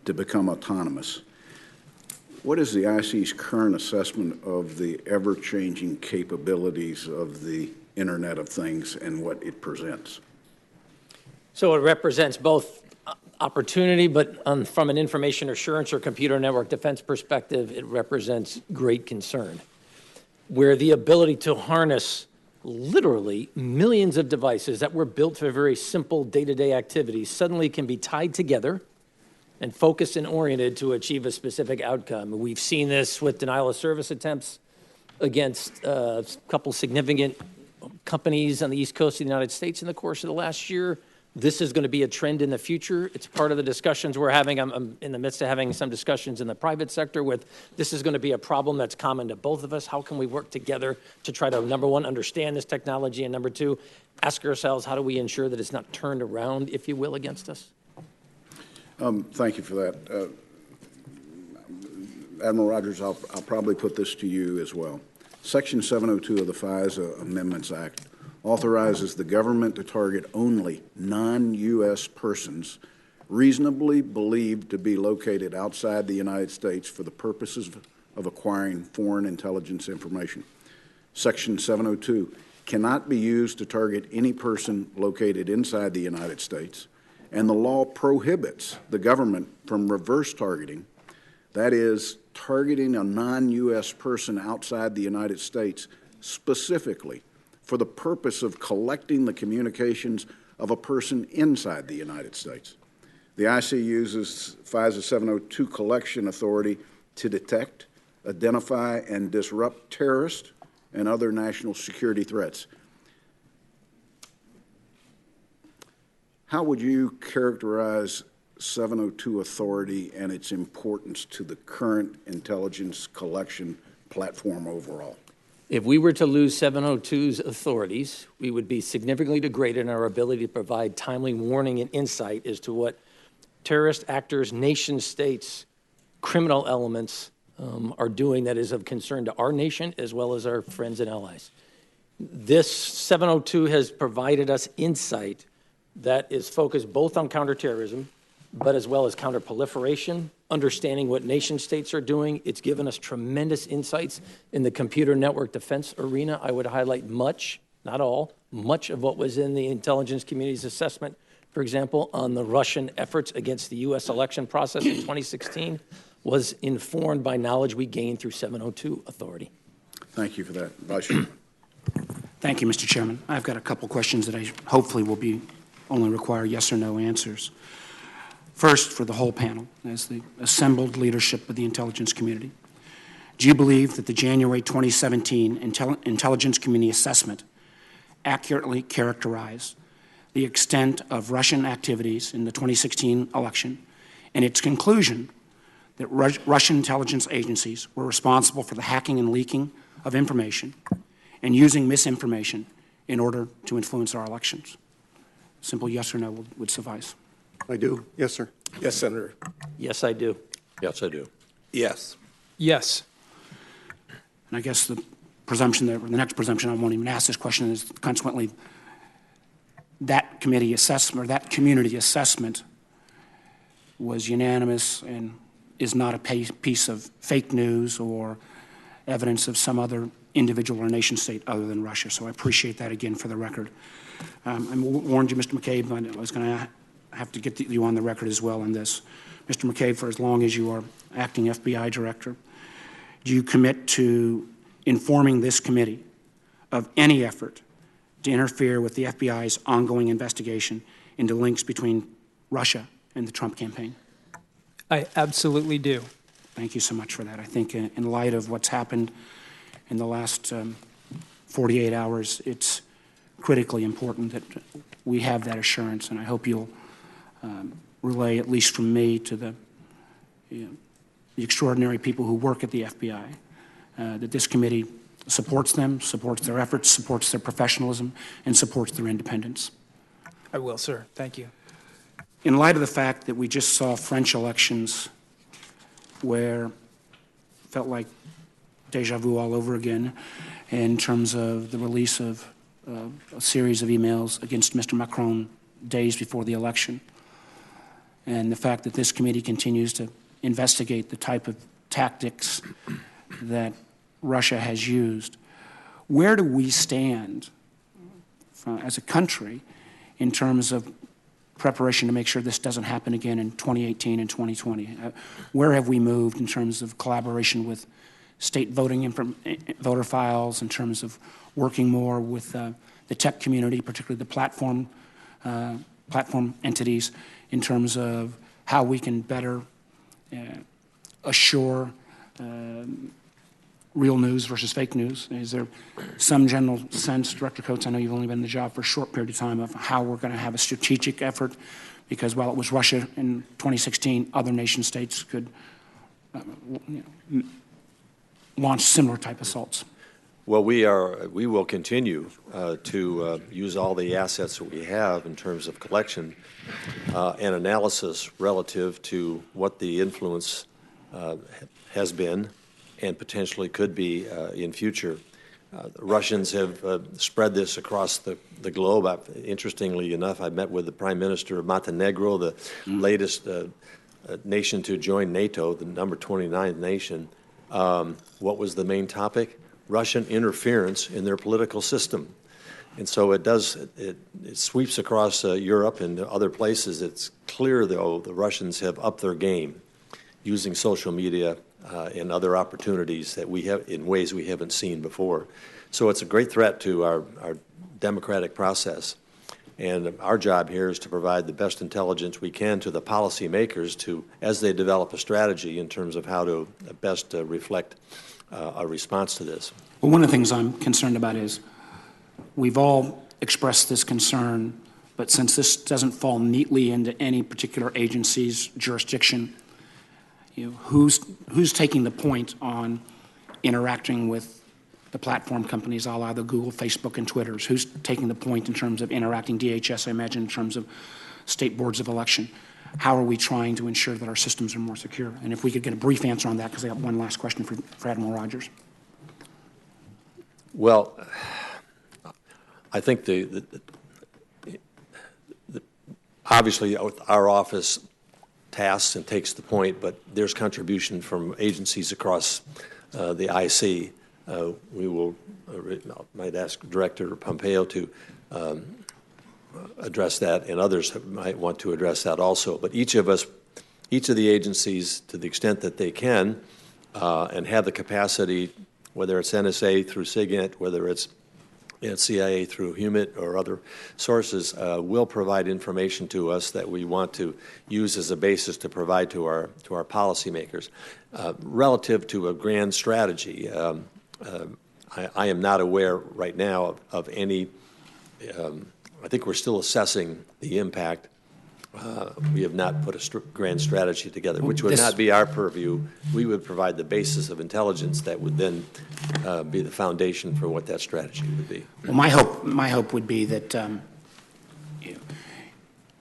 to become autonomous. What is the IC's current assessment of the ever-changing capabilities of the Internet of Things and what it presents? So it represents both opportunity, but from an information assurance or computer network defense perspective, it represents great concern, where the ability to harness literally millions of devices that were built for very simple day-to-day activities suddenly can be tied together and focused and oriented to achieve a specific outcome. We've seen this with denial of service attempts against a couple significant companies on the East Coast of the United States in the course of the last year. This is going to be a trend in the future. It's part of the discussions we're having. I'm in the midst of having some discussions in the private sector with this is going to be a problem that's common to both of us. How can we work together to try to, number one, understand this technology, and number two, ask ourselves, how do we ensure that it's not turned around, if you will, against us? Thank you for that. Admiral Rogers, I'll probably put this to you as well. Section 702 of the FISA Amendments Act authorizes the government to target only non-U.S. persons reasonably believed to be located outside the United States for the purposes of acquiring foreign intelligence information. Section 702 cannot be used to target any person located inside the United States, and the law prohibits the government from reverse targeting, that is, targeting a non-U.S. person outside the United States specifically for the purpose of collecting the communications of a person inside the United States. The IC uses FISA 702 collection authority to detect, identify, and disrupt terrorist and other national security threats. How would you characterize 702 authority and its importance to the current intelligence collection platform overall? If we were to lose 702's authorities, we would be significantly degraded in our ability to provide timely warning and insight as to what terrorist actors, nation states, criminal elements are doing that is of concern to our nation as well as our friends and allies. This 702 has provided us insight that is focused both on counterterrorism, but as well as counterproliferation, understanding what nation states are doing. It's given us tremendous insights in the computer network defense arena. I would highlight much, not all, much of what was in the intelligence community's assessment, for example, on the Russian efforts against the U.S. election process in 2016 was informed by knowledge we gained through 702 authority. Thank you for that. Vice Chairman. Thank you, Mr. Chairman. I've got a couple questions that I hopefully will be only require yes or no answers. First, for the whole panel, as the assembled leadership of the intelligence community, do you believe that the January 2017 intelligence community assessment accurately characterized the extent of Russian activities in the 2016 election and its conclusion that Russian intelligence agencies were responsible for the hacking and leaking of information and using misinformation in order to influence our elections? Simple yes or no would suffice. I do. Yes, sir. Yes, Senator. Yes, I do. Yes, I do. Yes. Yes. And I guess the presumption that, or the next presumption, I won't even ask this question, is consequently that committee assessment, or that community assessment was unanimous and is not a piece of fake news or evidence of some other individual or nation state other than Russia. So I appreciate that again for the record. I warned you, Mr. McCabe, I was going to have to get you on the record as well on this. Mr. McCabe, for as long as you are acting FBI Director, do you commit to informing this committee of any effort to interfere with the FBI's ongoing investigation into links between Russia and the Trump campaign? I absolutely do. Thank you so much for that. I think in light of what's happened in the last 48 hours, it's critically important that we have that assurance, and I hope you'll relay, at least from me, to the extraordinary people who work at the FBI, that this committee supports them, supports their efforts, supports their professionalism, and supports their independence. I will, sir. Thank you. In light of the fact that we just saw French elections where it felt like deja vu all over again in terms of the release of a series of emails against Mr. Macron days before the election, and the fact that this committee continues to investigate the type of tactics that Russia has used, where do we stand as a country in terms of preparation to make sure this doesn't happen again in 2018 and 2020? Where have we moved in terms of collaboration with state voter files, in terms of working more with the tech community, particularly the platform entities, in terms of how we can better assure real news versus fake news? Is there some general sense, Director Coats, I know you've only been in the job for a short period of time, of how we're going to have a strategic effort? Because while it was Russia in 2016, other nation states could launch similar type assaults. Well, we will continue to use all the assets that we have in terms of collection and analysis relative to what the influence has been and potentially could be in future. The Russians have spread this across the globe. Interestingly enough, I met with the Prime Minister of Montenegro, the latest nation to join NATO, the number 29th nation. What was the main topic? Russian interference in their political system. And so it sweeps across Europe and other places. It's clear, though, the Russians have upped their game using social media and other opportunities that we have in ways we haven't seen before. So it's a great threat to our democratic process. And our job here is to provide the best intelligence we can to the policymakers as they develop a strategy in terms of how to best reflect a response to this. Well, one of the things I'm concerned about is we've all expressed this concern, but since this doesn't fall neatly into any particular agency's jurisdiction, who's taking the point on interacting with the platform companies, a la the Google, Facebook, and Twitters? Who's taking the point in terms of interacting, DHS, I imagine, in terms of state boards of election? How are we trying to ensure that our systems are more secure? And if we could get a brief answer on that, because I got one last question for Admiral Rogers. Well, I think obviously our office tasks and takes the point, but there's contribution from agencies across the IC. Might ask Director Pompeo to address that, and others might want to address that also. But each of the agencies, to the extent that they can, and have the capacity, whether it's NSA through SIGINT, whether it's CIA through HUMIT or other sources, will provide information to us that we want to use as a basis to provide to our policymakers. Relative to a grand strategy, I am not aware right now of any. I think we're still assessing the impact. We have not put a grand strategy together, which would not be our purview. We would provide the basis of intelligence that would then be the foundation for what that strategy would be. Well, my hope would be that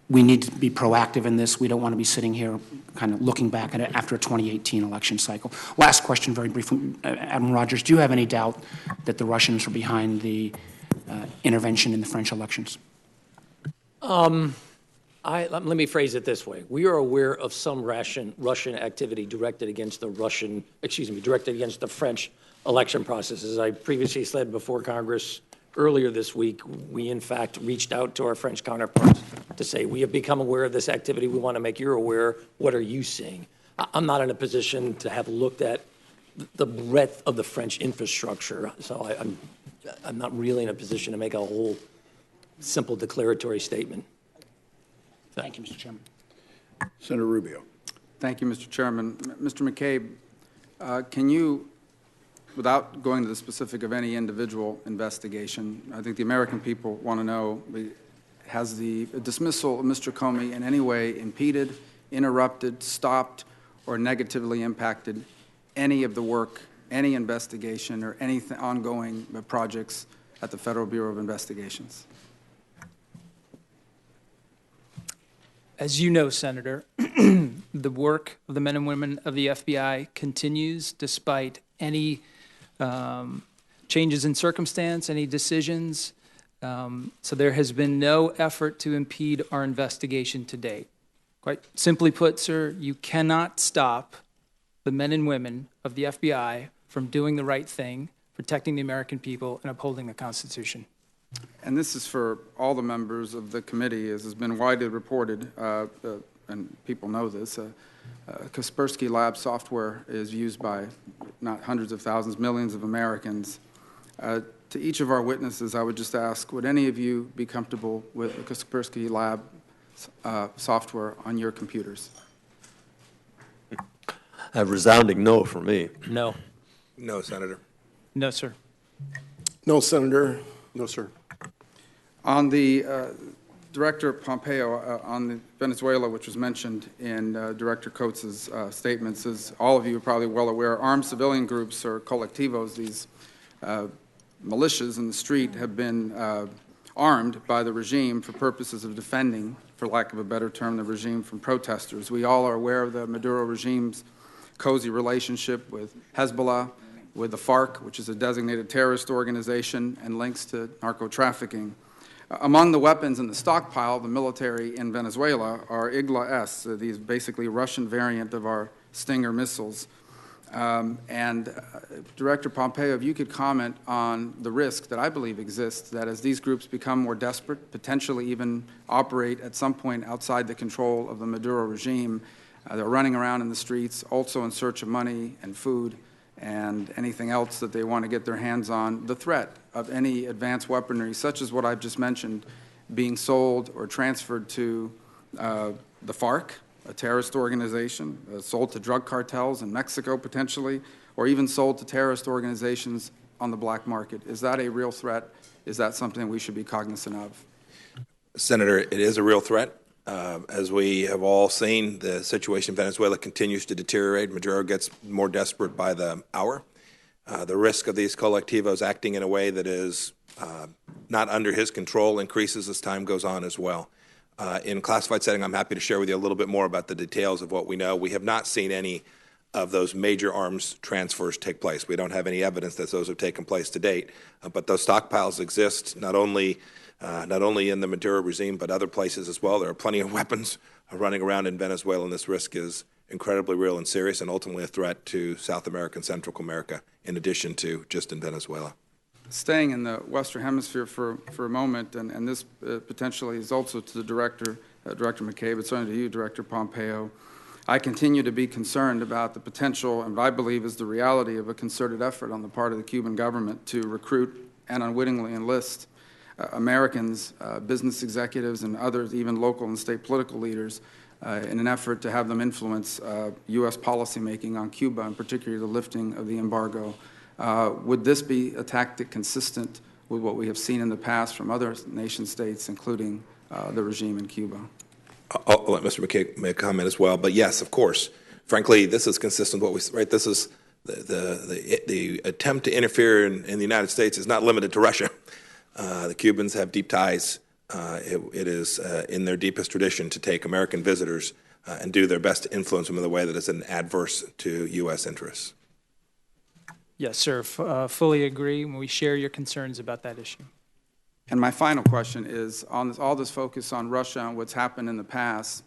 we need to be proactive in this. We don't want to be sitting here kind of looking back at it after a 2018 election cycle. Last question, very briefly. Admiral Rogers, do you have any doubt that the Russians are behind the intervention in the French elections? Let me phrase it this way. We are aware of some Russian activity directed against the French election process. As I previously said before Congress earlier this week, we in fact reached out to our French counterparts to say, we have become aware of this activity. We want to make you aware. What are you seeing? I'm not in a position to have looked at the breadth of the French infrastructure, so I'm not really in a position to make a whole simple declaratory statement. Thank you, Mr. Chairman. Senator Rubio. Thank you, Mr. Chairman. Mr. McCabe, can you, without going to the specific of any individual investigation, I think the American people want to know, has the dismissal of Mr. Comey in any way impeded, interrupted, stopped, or negatively impacted any of the work, any investigation, or any ongoing projects at the Federal Bureau of Investigations? As you know, Senator, the work of the men and women of the FBI continues despite any changes in circumstance, any decisions. So there has been no effort to impede our investigation to date. Quite simply put, sir, you cannot stop the men and women of the FBI from doing the right thing, protecting the American people, and upholding the Constitution. and this is for all the members of the committee, as has been widely reported, and people know this, Kaspersky Lab software is used by not hundreds of thousands, millions of Americans. To each of our witnesses, I would just ask, would any of you be comfortable with the Kaspersky Lab software on your computers? A resounding no for me. No. No, Senator. No, sir. No, Senator. No, sir. On the Director Pompeo, on the Venezuela, which was mentioned in Director Coates' statements, as all of you are probably well aware, armed civilian groups or colectivos, these militias in the street, have been armed by the regime for purposes of defending, for lack of a better term, the regime from protesters. We all are aware of the Maduro regime's cozy relationship with Hezbollah, with the FARC, which is a designated terrorist organization, and links to narco-trafficking. Among the weapons in the stockpile, the military in Venezuela, are Igla-S, these basically Russian variant of our Stinger missiles. Director Pompeo, if you could comment on the risk that I believe exists that as these groups become more desperate, potentially even operate at some point outside the control of the Maduro regime, they're running around in the streets also in search of money and food and anything else that they want to get their hands on, the threat of any advanced weaponry, such as what I've just mentioned, being sold or transferred to the FARC, a terrorist organization, sold to drug cartels in Mexico potentially, or even sold to terrorist organizations on the black market. Is that a real threat? Is that something we should be cognizant of? Senator, it is a real threat. As we have all seen, the situation in Venezuela continues to deteriorate. Maduro gets more desperate by the hour. The risk of these colectivos acting in a way that is not under his control increases as time goes on as well. In classified setting, I'm happy to share with you a little bit more about the details of what we know. We have not seen any of those major arms transfers take place. We don't have any evidence that those have taken place to date, but those stockpiles exist not only in the Maduro regime, but other places as well. There are plenty of weapons running around in Venezuela, and this risk is incredibly real and serious and ultimately a threat to South America and Central America, in addition to just in Venezuela. Staying in the Western Hemisphere for a moment, and this potentially is also to the Director McCabe, it's only to you, Director Pompeo. I continue to be concerned about the potential, and what I believe is the reality of a concerted effort on the part of the Cuban government to recruit and unwittingly enlist Americans, business executives, and others, even local and state political leaders, in an effort to have them influence U.S. policymaking on Cuba, and particularly the lifting of the embargo. Would this be a tactic consistent with what we have seen in the past from other nation states, including the regime in Cuba? I'll let Mr. McCabe make a comment as well, but yes, of course. Frankly, this is consistent with what we, right, this is the attempt to interfere in the United States is not limited to Russia. The Cubans have deep ties. It is in their deepest tradition to take American visitors and do their best to influence them in the way that is adverse to U.S. interests. Yes, sir. Fully agree. We share your concerns about that issue. And my final question is, on all this focus on Russia and what's happened in the past,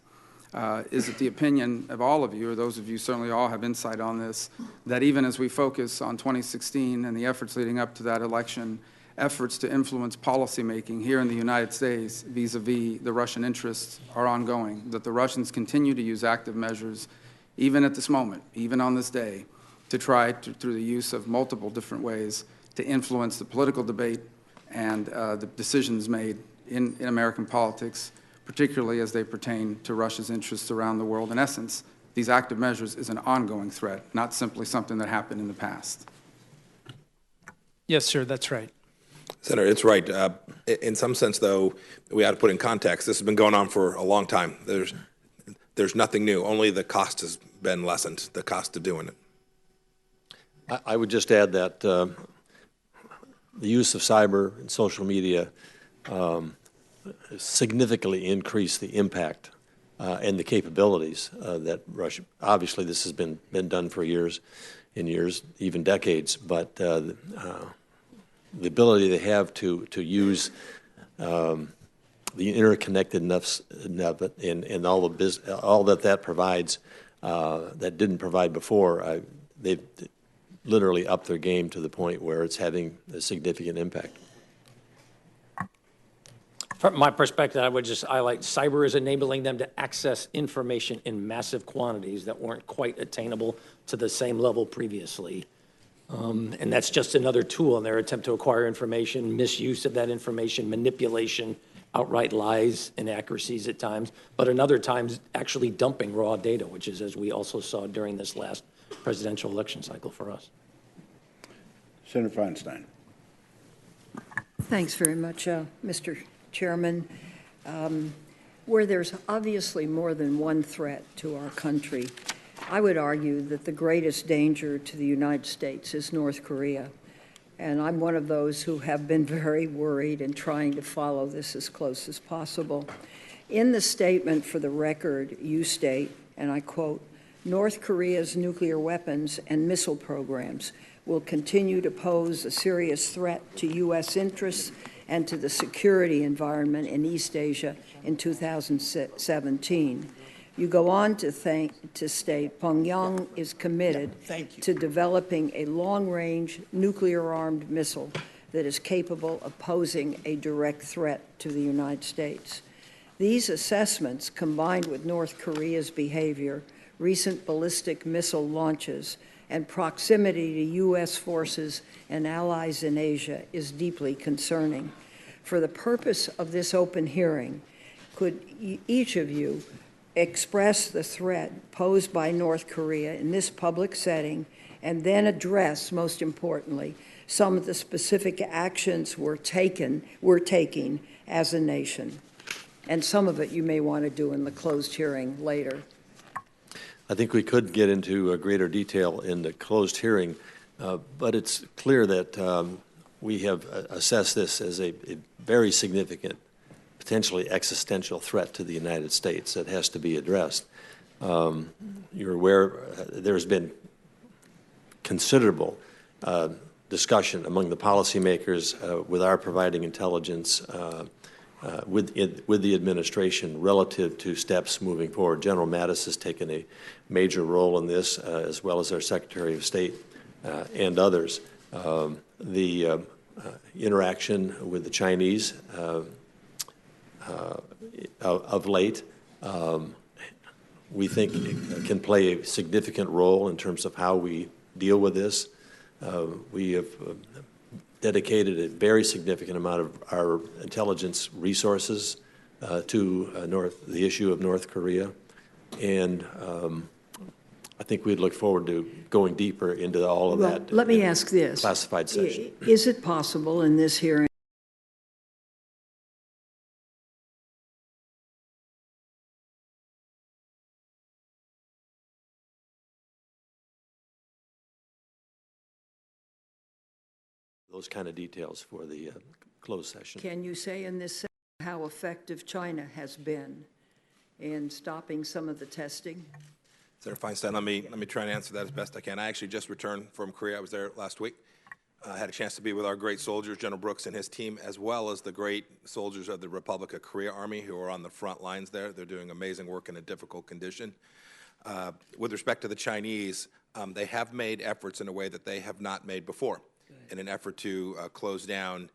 is it the opinion of all of you, or those of you certainly all have insight on this, that even as we focus on 2016 and the efforts leading up to that election, efforts to influence policymaking here in the United States vis-a-vis the Russian interests are ongoing, that the Russians continue to use active measures, even at this moment, even on this day, to try to, through the use of multiple different ways, to influence the political debate and the decisions made in American politics, particularly as they pertain to Russia's interests around the world. In essence, these active measures is an ongoing threat, not simply something that happened in the past. Yes, sir, that's right. Senator, it's right. In some sense, though, we ought to put in context. This has been going on for a long time. There's nothing new. Only the cost has been lessened, the cost of doing it. I would just add that the use of cyber and social media significantly increased the impact and the capabilities that Russia. Obviously, this has been done for years and years, even decades. But the ability they have to use the interconnectedness and all that provides that didn't provide before, they've literally upped their game to the point where it's having a significant impact. From my perspective, I would just highlight cyber is enabling them to access information in massive quantities that weren't quite attainable to the same level previously. And that's just another tool in their attempt to acquire information, misuse of that information, manipulation, outright lies, inaccuracies at times, but in other times actually dumping raw data, which is, as we also saw during this last presidential election cycle for us. Senator Feinstein. Thanks very much, Mr. Chairman. Where there's obviously more than one threat to our country, I would argue that the greatest danger to the United States is North Korea. And I'm one of those who have been very worried and trying to follow this as close as possible. In the statement for the record, you state, and I quote, North Korea's nuclear weapons and missile programs will continue to pose a serious threat to U.S. interests and to the security environment in East Asia in 2017. You go on to state Pyongyang is committed to developing a long-range nuclear-armed missile that is capable of posing a direct threat to the United States. These assessments, combined with North Korea's behavior, recent ballistic missile launches, and proximity to U.S. forces and allies in Asia, is deeply concerning. For the purpose of this open hearing, could each of you express the threat posed by North Korea in this public setting, and then address, most importantly, some of the specific actions we're taking as a nation? And some of it you may want to do in the closed hearing later. I think we could get into greater detail in the closed hearing, but it's clear that we have assessed this as a very significant, potentially existential threat to the United States that has to be addressed. You're aware there's been considerable discussion among the policymakers with our providing intelligence with the administration relative to steps moving forward. General Mattis has taken a major role in this, as well as our Secretary of State and others. The interaction with the Chinese of late, we think it can play a significant role in terms of how we deal with this. We have dedicated a very significant amount of our intelligence resources to the issue of North Korea, and I think we'd look forward to going deeper into all of that. Let me ask this. Classified session. Is it possible in this hearing those kind of details for the closed session? Can you say in this session how effective China has been in stopping some of the testing? Senator Feinstein, let me try and answer that as best I can. I actually just returned from Korea. I was there last week. I had a chance to be with our great soldiers, General Brooks and his team, as well as the great soldiers of the Republic of Korea Army who are on the front lines there. They're doing amazing work in a difficult condition. With respect to the Chinese, they have made efforts in a way that they have not made before in an effort to close down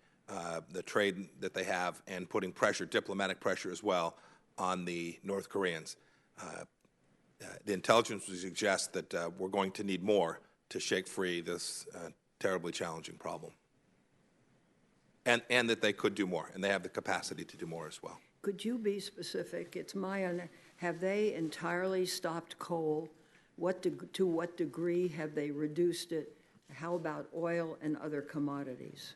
the trade that they have and putting pressure, diplomatic pressure as well, on the North Koreans. The intelligence would suggest that we're going to need more to shake free this terribly challenging problem, and that they could do more, and they have the capacity to do more as well. Could you be specific? It's have they entirely stopped coal? To what degree have they reduced it? How about oil and other commodities?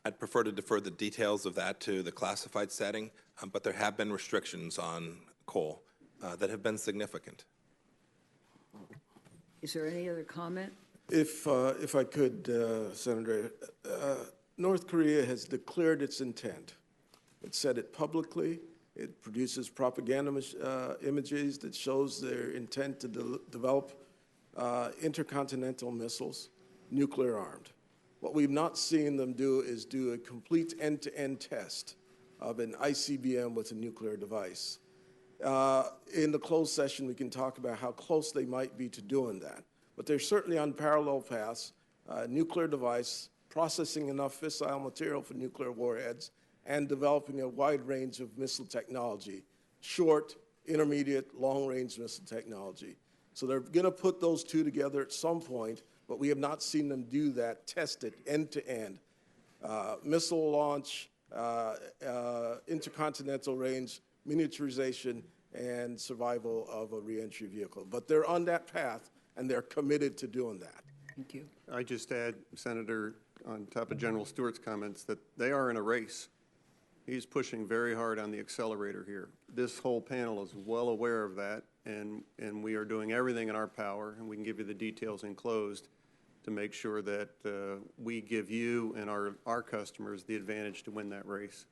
I'd prefer to defer the details of that to the classified setting, but there have been restrictions on coal that have been significant. Is there any other comment? If I could, Senator, North Korea has declared its intent. It said it publicly. It produces propaganda images that shows their intent to develop intercontinental missiles, nuclear armed. What we've not seen them do is do a complete end-to-end test of an ICBM with a nuclear device. In the closed session, we can talk about how close they might be to doing that. But they're certainly on parallel paths, nuclear device, processing enough fissile material for nuclear warheads, and developing a wide range of missile technology, short, intermediate, long-range missile technology. So they're going to put those two together at some point, but we have not seen them do that, test it end-to-end. Missile launch, intercontinental range, miniaturization, and survival of a reentry vehicle. But they're on that path, and they're committed to doing that. Thank you. I just add, Senator, on top of General Stewart's comments, that they are in a race. He's pushing very hard on the accelerator here. This whole panel is well aware of that, and we are doing everything in our power, and we can give you the details enclosed to make sure that we give you and our customers the advantage to win that race.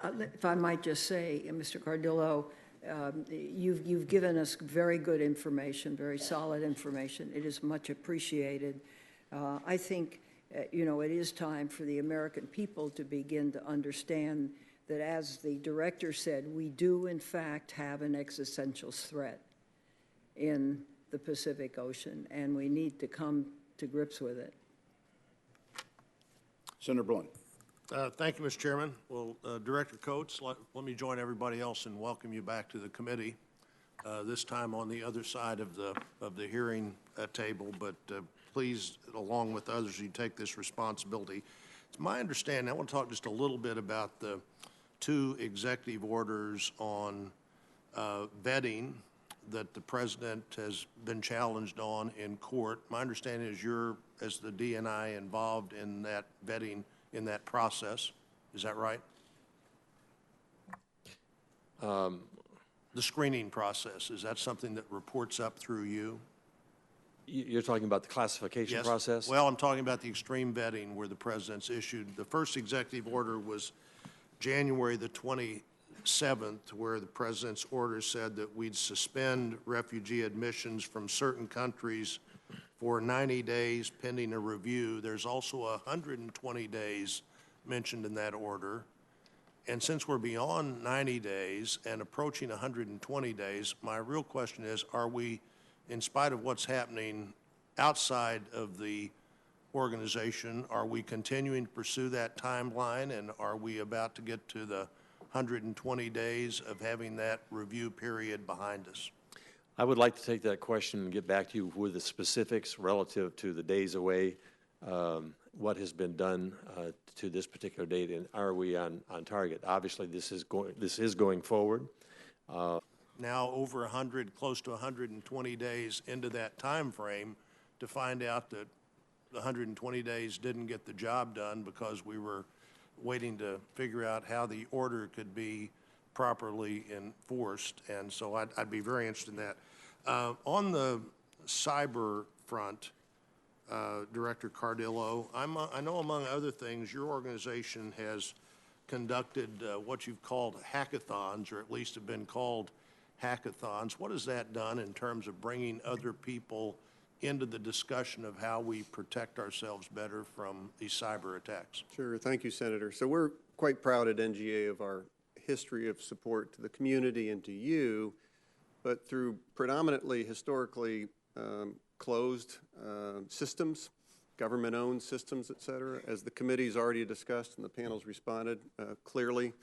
If I might just say, Mr. Cardillo, you've given us very good information, very solid information. It is much appreciated. I think, it is time for the American people to begin to understand that, as the director said, we do, in fact, have an existential threat in the Pacific Ocean, and we need to come to grips with it. Senator Blunt. Thank you, Mr. Chairman. Well, Director Coats, let me join everybody else and welcome you back to the committee. This time on the other side of the hearing table, but please, along with others, you take this responsibility. It's my understanding, I want to talk just a little bit about the two executive orders on vetting that the president has been challenged on in court. My understanding is you're, as the DNI, involved in that vetting, in that process. Is that right? The screening process, is that something that reports up through you? You're talking about the classification process? Well, I'm talking about the extreme vetting where the president's issued. The first executive order was January the 27th, where the president's order said that we'd suspend refugee admissions from certain countries for 90 days pending a review. There's also 120 days mentioned in that order. And since we're beyond 90 days and approaching 120 days, my real question is, are we, in spite of what's happening outside of the organization, are we continuing to pursue that timeline, and are we about to get to the 120 days of having that review period behind us? I would like to take that question and get back to you with the specifics relative to the days away, what has been done to this particular date, and are we on target? Obviously, this is going forward. Now over 100, close to 120 days into that time frame, to find out that the 120 days didn't get the job done because we were waiting to figure out how the order could be properly enforced, and so I'd be very interested in that. On the cyber front, Director Cardillo, I know among other things your organization has conducted what you've called hackathons, or at least have been called hackathons. What has that done in terms of bringing other people into the discussion of how we protect ourselves better from these cyber attacks? Sure. Thank you, Senator. So we're quite proud at NGA of our history of support to the community and to you, but through predominantly historically closed systems, government-owned systems, et cetera. As the committee's already discussed and the panel's responded clearly,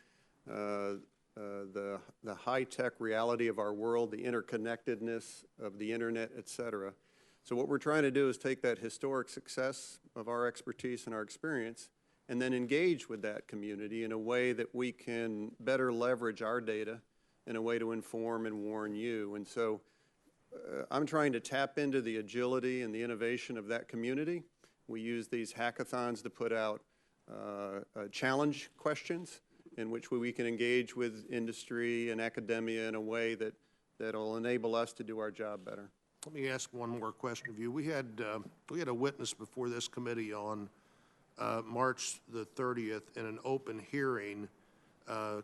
the high-tech reality of our world, the interconnectedness of the internet, et cetera. So what we're trying to do is take that historic success of our expertise and our experience and then engage with that community in a way that we can better leverage our data in a way to inform and warn you. And so I'm trying to tap into the agility and the innovation of that community. We use these hackathons to put out challenge questions in which we can engage with industry and academia in a way that'll enable us to do our job better. Let me ask one more question of you. We had a witness before this committee on March the 30th in an open hearing,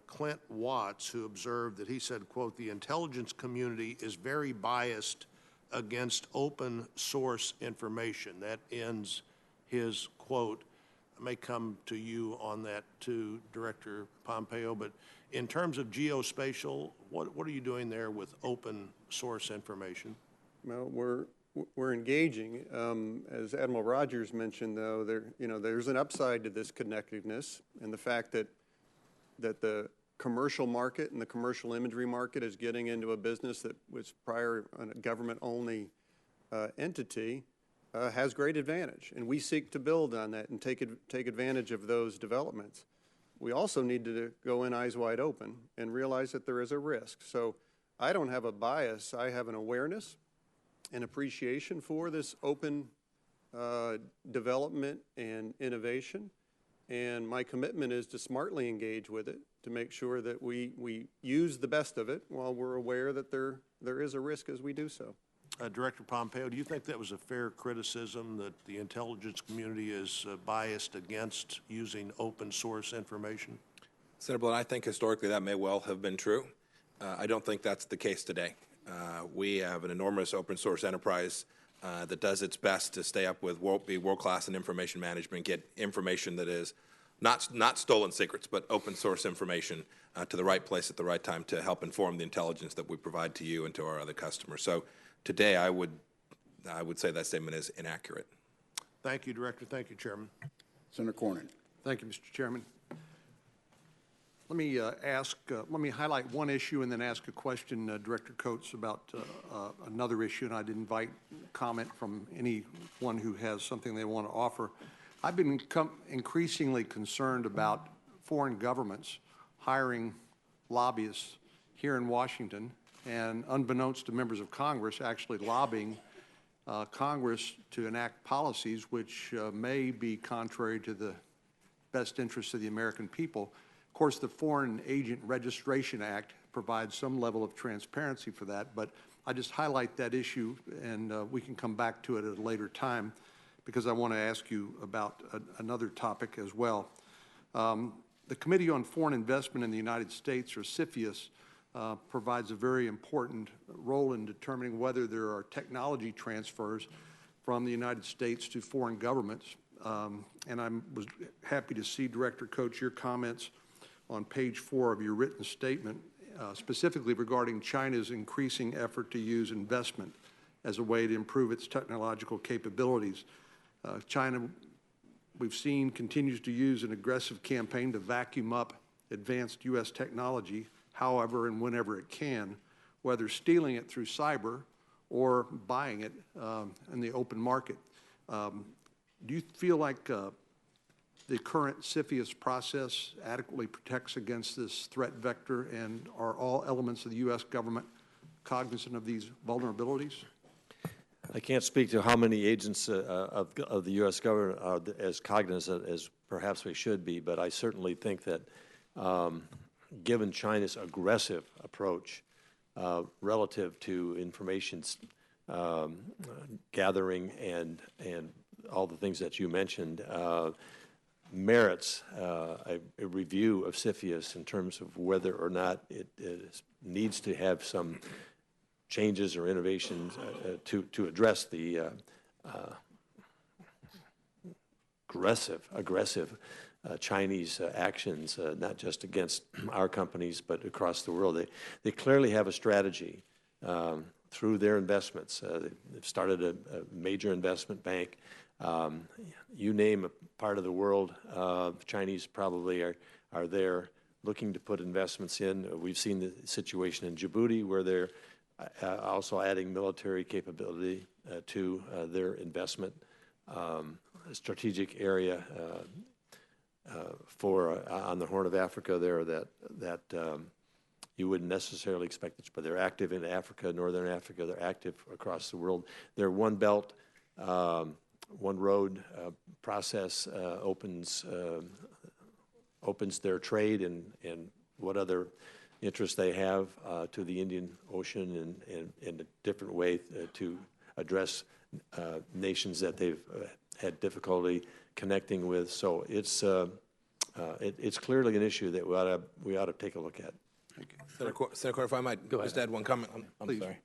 Clint Watts, who observed that he said, quote, "The intelligence community is very biased against open source information." That ends his quote. I may come to you on that too, Director Pompeo, but in terms of geospatial, what are you doing there with open source information? Well, we're engaging. As Admiral Rogers mentioned, though, there's an upside to this connectedness and the fact that that the commercial market and the commercial imagery market is getting into a business that was prior a government-only entity has great advantage, and we seek to build on that and take advantage of those developments. We also need to go in eyes wide open and realize that there is a risk. So I don't have a bias. I have an awareness and appreciation for this open development and innovation, and my commitment is to smartly engage with it to make sure that we use the best of it while we're aware that there is a risk as we do so. Director Pompeo, do you think that was a fair criticism that the intelligence community is biased against using open source information? Senator Blunt, I think historically that may well have been true. I don't think that's the case today. We have an enormous open source enterprise that does its best to stay up with world-class in information management, get information that is not stolen secrets, but open source information to the right place at the right time to help inform the intelligence that we provide to you and to our other customers. So today I would say that statement is inaccurate. Thank you, Director. Thank you, Chairman. Senator Cornyn. Thank you, Mr. Chairman. Let me highlight one issue and then ask a question, Director Coats, about another issue, and I'd invite comment from anyone who has something they want to offer. I've been increasingly concerned about foreign governments hiring lobbyists here in Washington and, unbeknownst to members of Congress, actually lobbying Congress to enact policies which may be contrary to the best interests of the American people. Of course, the Foreign Agent Registration Act provides some level of transparency for that, but I just highlight that issue, and we can come back to it at a later time because I want to ask you about another topic as well. The Committee on Foreign Investment in the United States, or CFIUS, provides a very important role in determining whether there are technology transfers from the United States to foreign governments. And I was happy to see, Director Coats, your comments on page 4 of your written statement, specifically regarding China's increasing effort to use investment as a way to improve its technological capabilities. China, we've seen, continues to use an aggressive campaign to vacuum up advanced U.S. technology however and whenever it can, whether stealing it through cyber or buying it in the open market. Do you feel like the current CFIUS process adequately protects against this threat vector, and are all elements of the U.S. government cognizant of these vulnerabilities? I can't speak to how many agents of the U.S. government are as cognizant as perhaps we should be, but I certainly think that given China's aggressive approach relative to information gathering and all the things that you mentioned, merits a review of CFIUS in terms of whether or not it needs to have some changes or innovations to address the aggressive Chinese actions, not just against our companies but across the world. They clearly have a strategy through their investments. They've started a major investment bank. You name a part of the world, the Chinese probably are there looking to put investments in. We've seen the situation in Djibouti where they're also adding military capability to their investment. A strategic area on the Horn of Africa there that you wouldn't necessarily expect it, but they're active in Africa, Northern Africa. They're active across the world. Their One Belt, One Road process opens their trade and what other interests they have to the Indian Ocean and in a different way to address nations that they've had difficulty connecting with. So it's clearly an issue that we ought to take a look at. Thank you. Senator, if I might just add one comment. I'm sorry.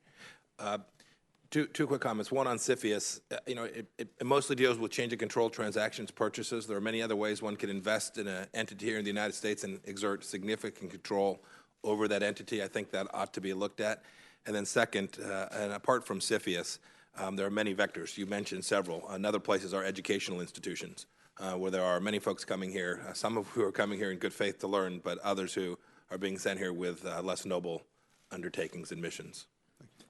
Two quick comments. One on CFIUS. It mostly deals with change of control transactions, purchases. There are many other ways one can invest in an entity here in the United States and exert significant control over that entity. I think that ought to be looked at. And then second, and apart from CFIUS, there are many vectors. You mentioned several. Another place is our educational institutions. where there are many folks coming here, some of who are coming here in good faith to learn, but others who are being sent here with less noble undertakings and missions.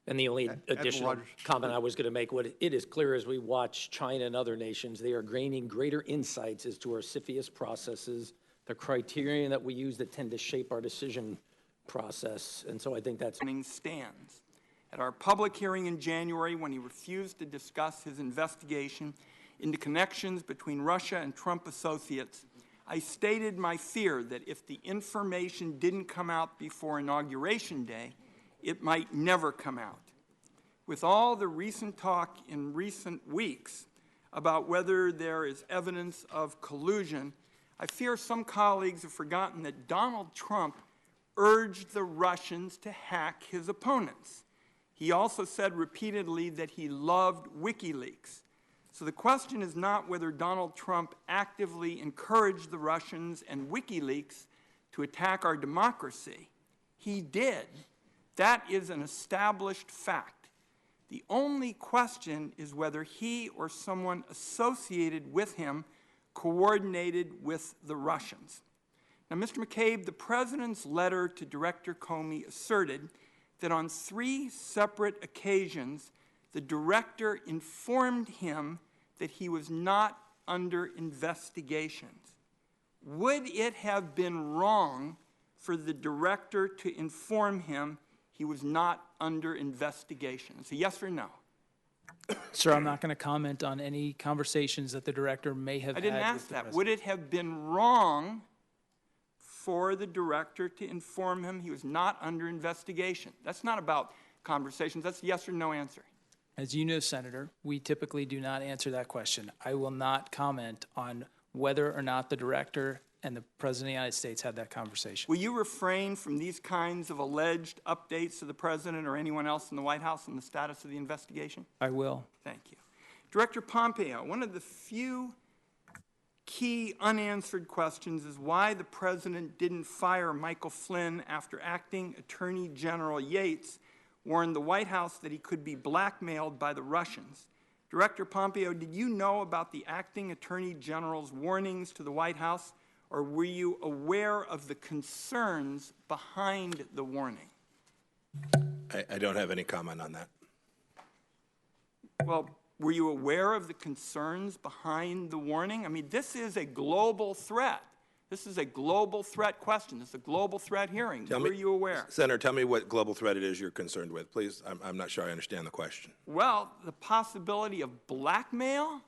And the only additional comment I was going to make, it is clear as we watch China and other nations, they are gaining greater insights as to our CFIUS processes, the criterion that we use that tend to shape our decision process. And so I think that's... stands. At our public hearing in January, when he refused to discuss his investigation into connections between Russia and Trump associates, I stated my fear that if the information didn't come out before Inauguration Day, it might never come out. With all the recent talk in recent weeks about whether there is evidence of collusion, I fear some colleagues have forgotten that Donald Trump urged the Russians to hack his opponents. He also said repeatedly that he loved WikiLeaks. So the question is not whether Donald Trump actively encouraged the Russians and WikiLeaks to attack our democracy. He did. That is an established fact. The only question is whether he or someone associated with him coordinated with the Russians. Now, Mr. McCabe, the President's letter to Director Comey asserted that on 3 separate occasions, the Director informed him that he was not under investigations. Would it have been wrong for the Director to inform him he was not under investigation? It's a yes or no. Sir, I'm not going to comment on any conversations that the director may have had. I didn't ask that. Would it have been wrong for the Director to inform him he was not under investigation? That's not about conversations. That's a yes or no answer. As you know, Senator, we typically do not answer that question. I will not comment on whether or not the director and the President of the United States had that conversation. Will you refrain from these kinds of alleged updates to the President or anyone else in the White House on the status of the investigation? I will. Thank you. Director Pompeo, one of the few key unanswered questions is why the President didn't fire Michael Flynn after Acting Attorney General Yates warned the White House that he could be blackmailed by the Russians. Director Pompeo, did you know about the Acting Attorney General's warnings to the White House, or were you aware of the concerns behind the warning? I don't have any comment on that. Well, were you aware of the concerns behind the warning? I mean, this is a global threat. This is a global threat question. This is a global threat hearing. Were you aware? Senator, tell me what global threat it is you're concerned with, please. I'm not sure I understand the question. Well, the possibility of blackmail.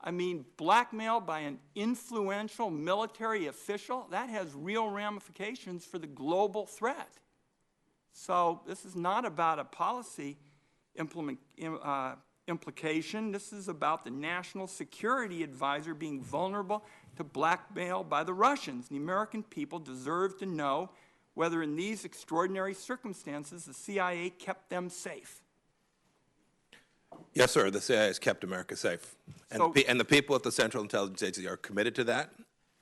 I mean, blackmail by an influential military official, that has real ramifications for the global threat. So this is not about a policy implication. This is about the national security advisor being vulnerable to blackmail by the Russians. The American people deserve to know whether in these extraordinary circumstances the CIA kept them safe. Yes, sir. The CIA has kept America safe. And the people at the Central Intelligence Agency are committed to that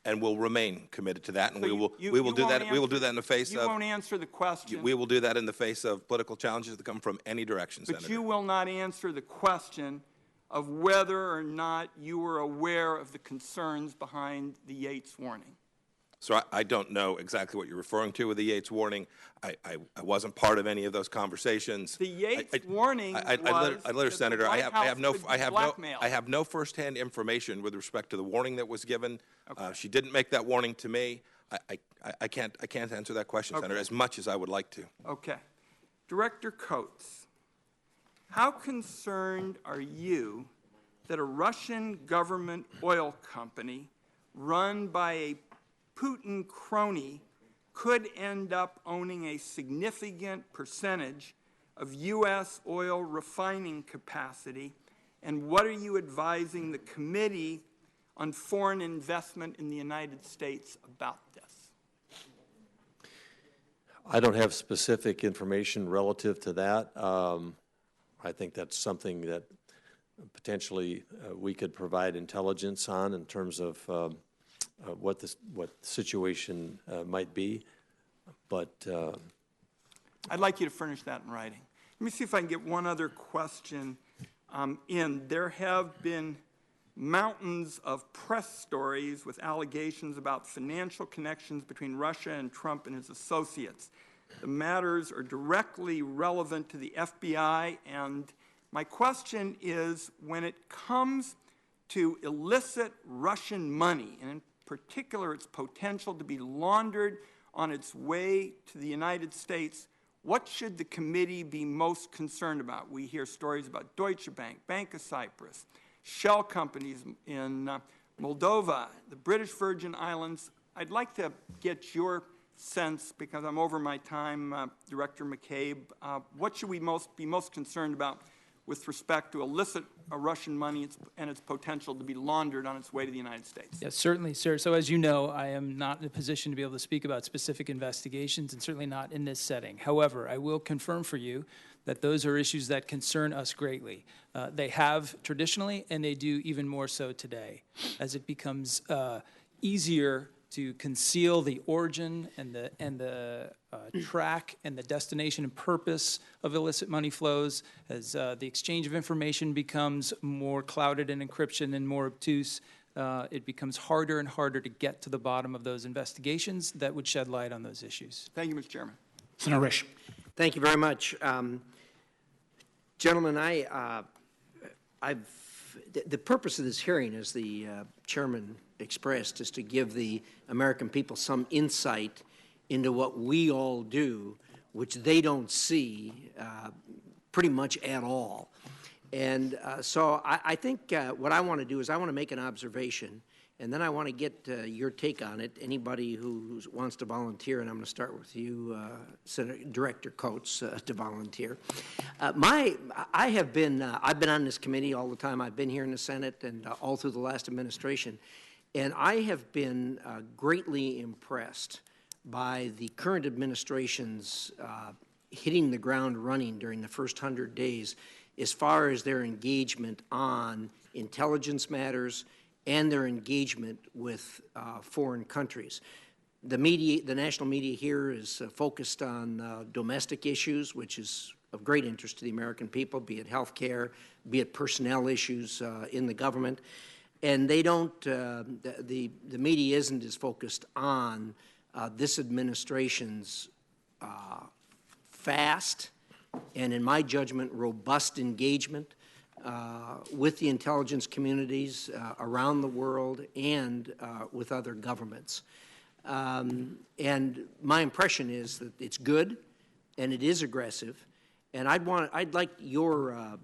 and will remain committed to that. And we will do that. We will do that in the face of... You won't answer the question. We will do that in the face of political challenges that come from any direction, Senator. But you will not answer the question of whether or not you were aware of the concerns behind the Yates warning. So I don't know exactly what you're referring to with the Yates warning. I wasn't part of any of those conversations. The Yates warning was Senator, I have no firsthand information with respect to the warning that was given. Okay. She didn't make that warning to me. I can't answer that question, Okay. Senator, as much as I would like to. Okay. Director Coats, how concerned are you that a Russian government oil company run by a Putin crony could end up owning a significant percentage of U.S. oil refining capacity? And what are you advising the Committee on Foreign Investment in the United States about this? I don't have specific information relative to that. I think that's something that potentially we could provide intelligence on in terms of what the situation might be. But I'd like you to furnish that in writing. Let me see if I can get one other question in. There have been mountains of press stories with allegations about financial connections between Russia and Trump and his associates. The matters are directly relevant to the FBI, and my question is, when it comes to illicit Russian money, and in particular its potential to be laundered on its way to the United States, what should the committee be most concerned about? We hear stories about Deutsche Bank, Bank of Cyprus, shell companies in Moldova, the British Virgin Islands. I'd like to get your sense, because I'm over my time, Director McCabe, what should we be most concerned about with respect to illicit Russian money and its potential to be laundered on its way to the United States? Yes, certainly, sir. So as you know, I am not in a position to be able to speak about specific investigations, and certainly not in this setting. However, I will confirm for you that those are issues that concern us greatly. They have traditionally, and they do even more so today, as it becomes easier to conceal the origin and the track and the destination and purpose of illicit money flows, as the exchange of information becomes more clouded in encryption and more obtuse. It becomes harder and harder to get to the bottom of those investigations that would shed light on those issues. Thank you, Mr. Chairman. Senator Risch. Thank you very much. Gentlemen, the purpose of this hearing, as the chairman expressed, is to give the American people some insight into what we all do, which they don't see pretty much at all. And so I think what I want to do is I want to make an observation, and then I want to get your take on it. Anybody who wants to volunteer, and I'm going to start with you, Director Coats, to volunteer. I've been on this committee all the time. I've been here in the Senate and all through the last administration, and I have been greatly impressed by the current administration's hitting the ground running during the first 100 days as far as their engagement on intelligence matters and their engagement with foreign countries. The national media here is focused on domestic issues, which is of great interest to the American people, be it health care, be it personnel issues in the government. And they don't, the media isn't as focused on this administration's fast and, in my judgment, robust engagement with the intelligence communities around the world and with other governments. And my impression is that it's good and it is aggressive. And I'd like your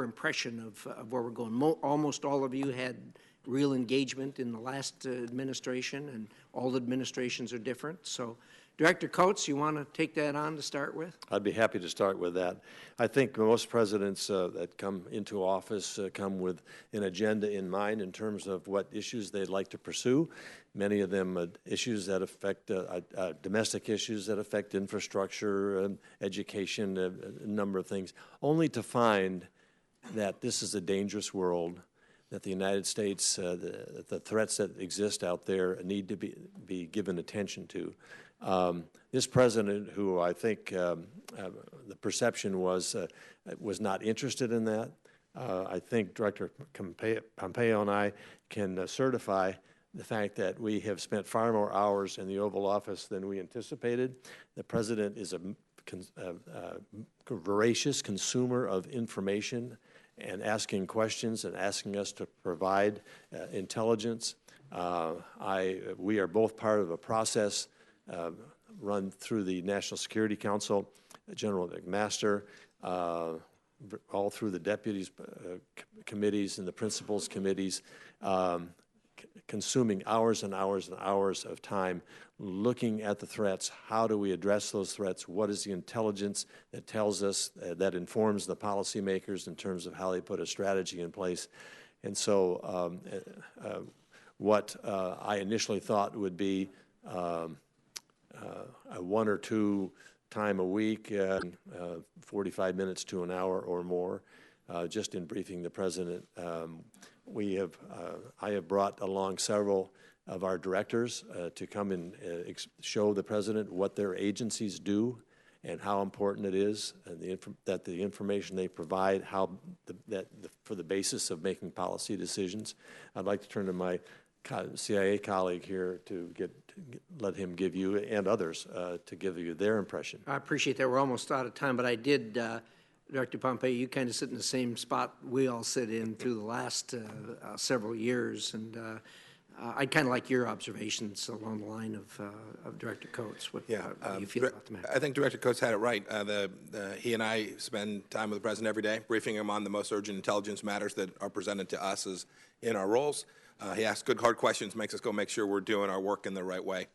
impression of where we're going. Almost all of you had real engagement in the last administration, and all administrations are different. So, Director Coats, you want to take that on to start with? I'd be happy to start with that. I think most presidents that come into office come with an agenda in mind in terms of what issues they'd like to pursue. Many of them issues that affect domestic issues that affect infrastructure, education, a number of things, only to find that this is a dangerous world, that the United States, the threats that exist out there need to be given attention to. This president, who I think the perception was not interested in that, I think Director Pompeo and I can certify the fact that we have spent far more hours in the Oval Office than we anticipated. The president is a voracious consumer of information and asking questions and asking us to provide intelligence. We are both part of a process run through the National Security Council, General McMaster, all through the deputies committees and the principals committees, consuming hours and hours and hours of time looking at the threats. How do we address those threats? What is the intelligence that tells us, that informs the policymakers in terms of how they put a strategy in place? And so what I initially thought would be a 1 or 2 time a week, 45 minutes to an hour or more, just in briefing the president. I have brought along several of our directors to come and show the president what their agencies do and how important it is, and that the information they provide, for the basis of making policy decisions. I'd like to turn to my CIA colleague here to let him give you, and others, to give you their impression. I appreciate that. We're almost out of time, but I did, Director Pompeo, you kind of sit in the same spot we all sit in through the last several years, and I'd kind of like your observations along the line of Director Coats. What do you feel about the matter? I think Director Coats had it right. He and I spend time with the President every day, briefing him on the most urgent intelligence matters that are presented to us as in our roles. He asks good, hard questions, makes us go make sure we're doing our work in the right way.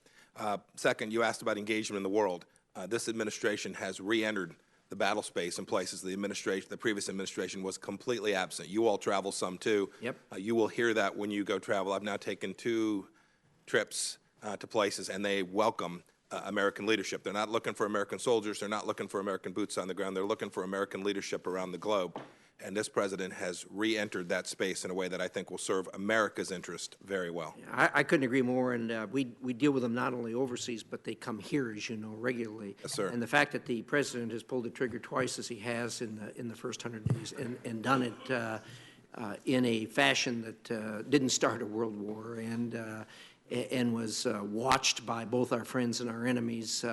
Second, you asked about engagement in the world. This administration has re-entered the battle space in places the previous administration was completely absent. You all travel some too. Yep. You will hear that when you go travel. I've now taken 2 trips to places, and they welcome American leadership. They're not looking for American soldiers. They're not looking for American boots on the ground. They're looking for American leadership around the globe. And this president has re-entered that space in a way that I think will serve America's interest very well. I couldn't agree more, and we deal with them not only overseas, but they come here, as you know, regularly. Yes, sir. And the fact that the president has pulled the trigger twice, as he has in the first 100 days, and done it in a fashion that didn't start a world war and was watched by both our friends and our enemies,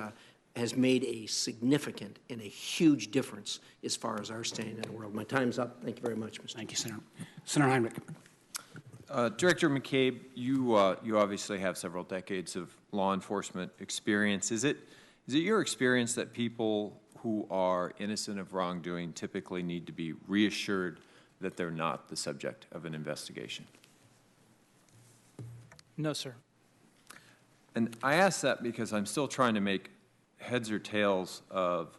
has made a significant and a huge difference as far as our standing in the world. My time's up. Thank you very much, Mr. Thank you, Senator. Senator Heinrich. Director McCabe, you obviously have several decades of law enforcement experience. Is it your experience that people who are innocent of wrongdoing typically need to be reassured that they're not the subject of an investigation? No, sir. And I ask that because I'm still trying to make heads or tails of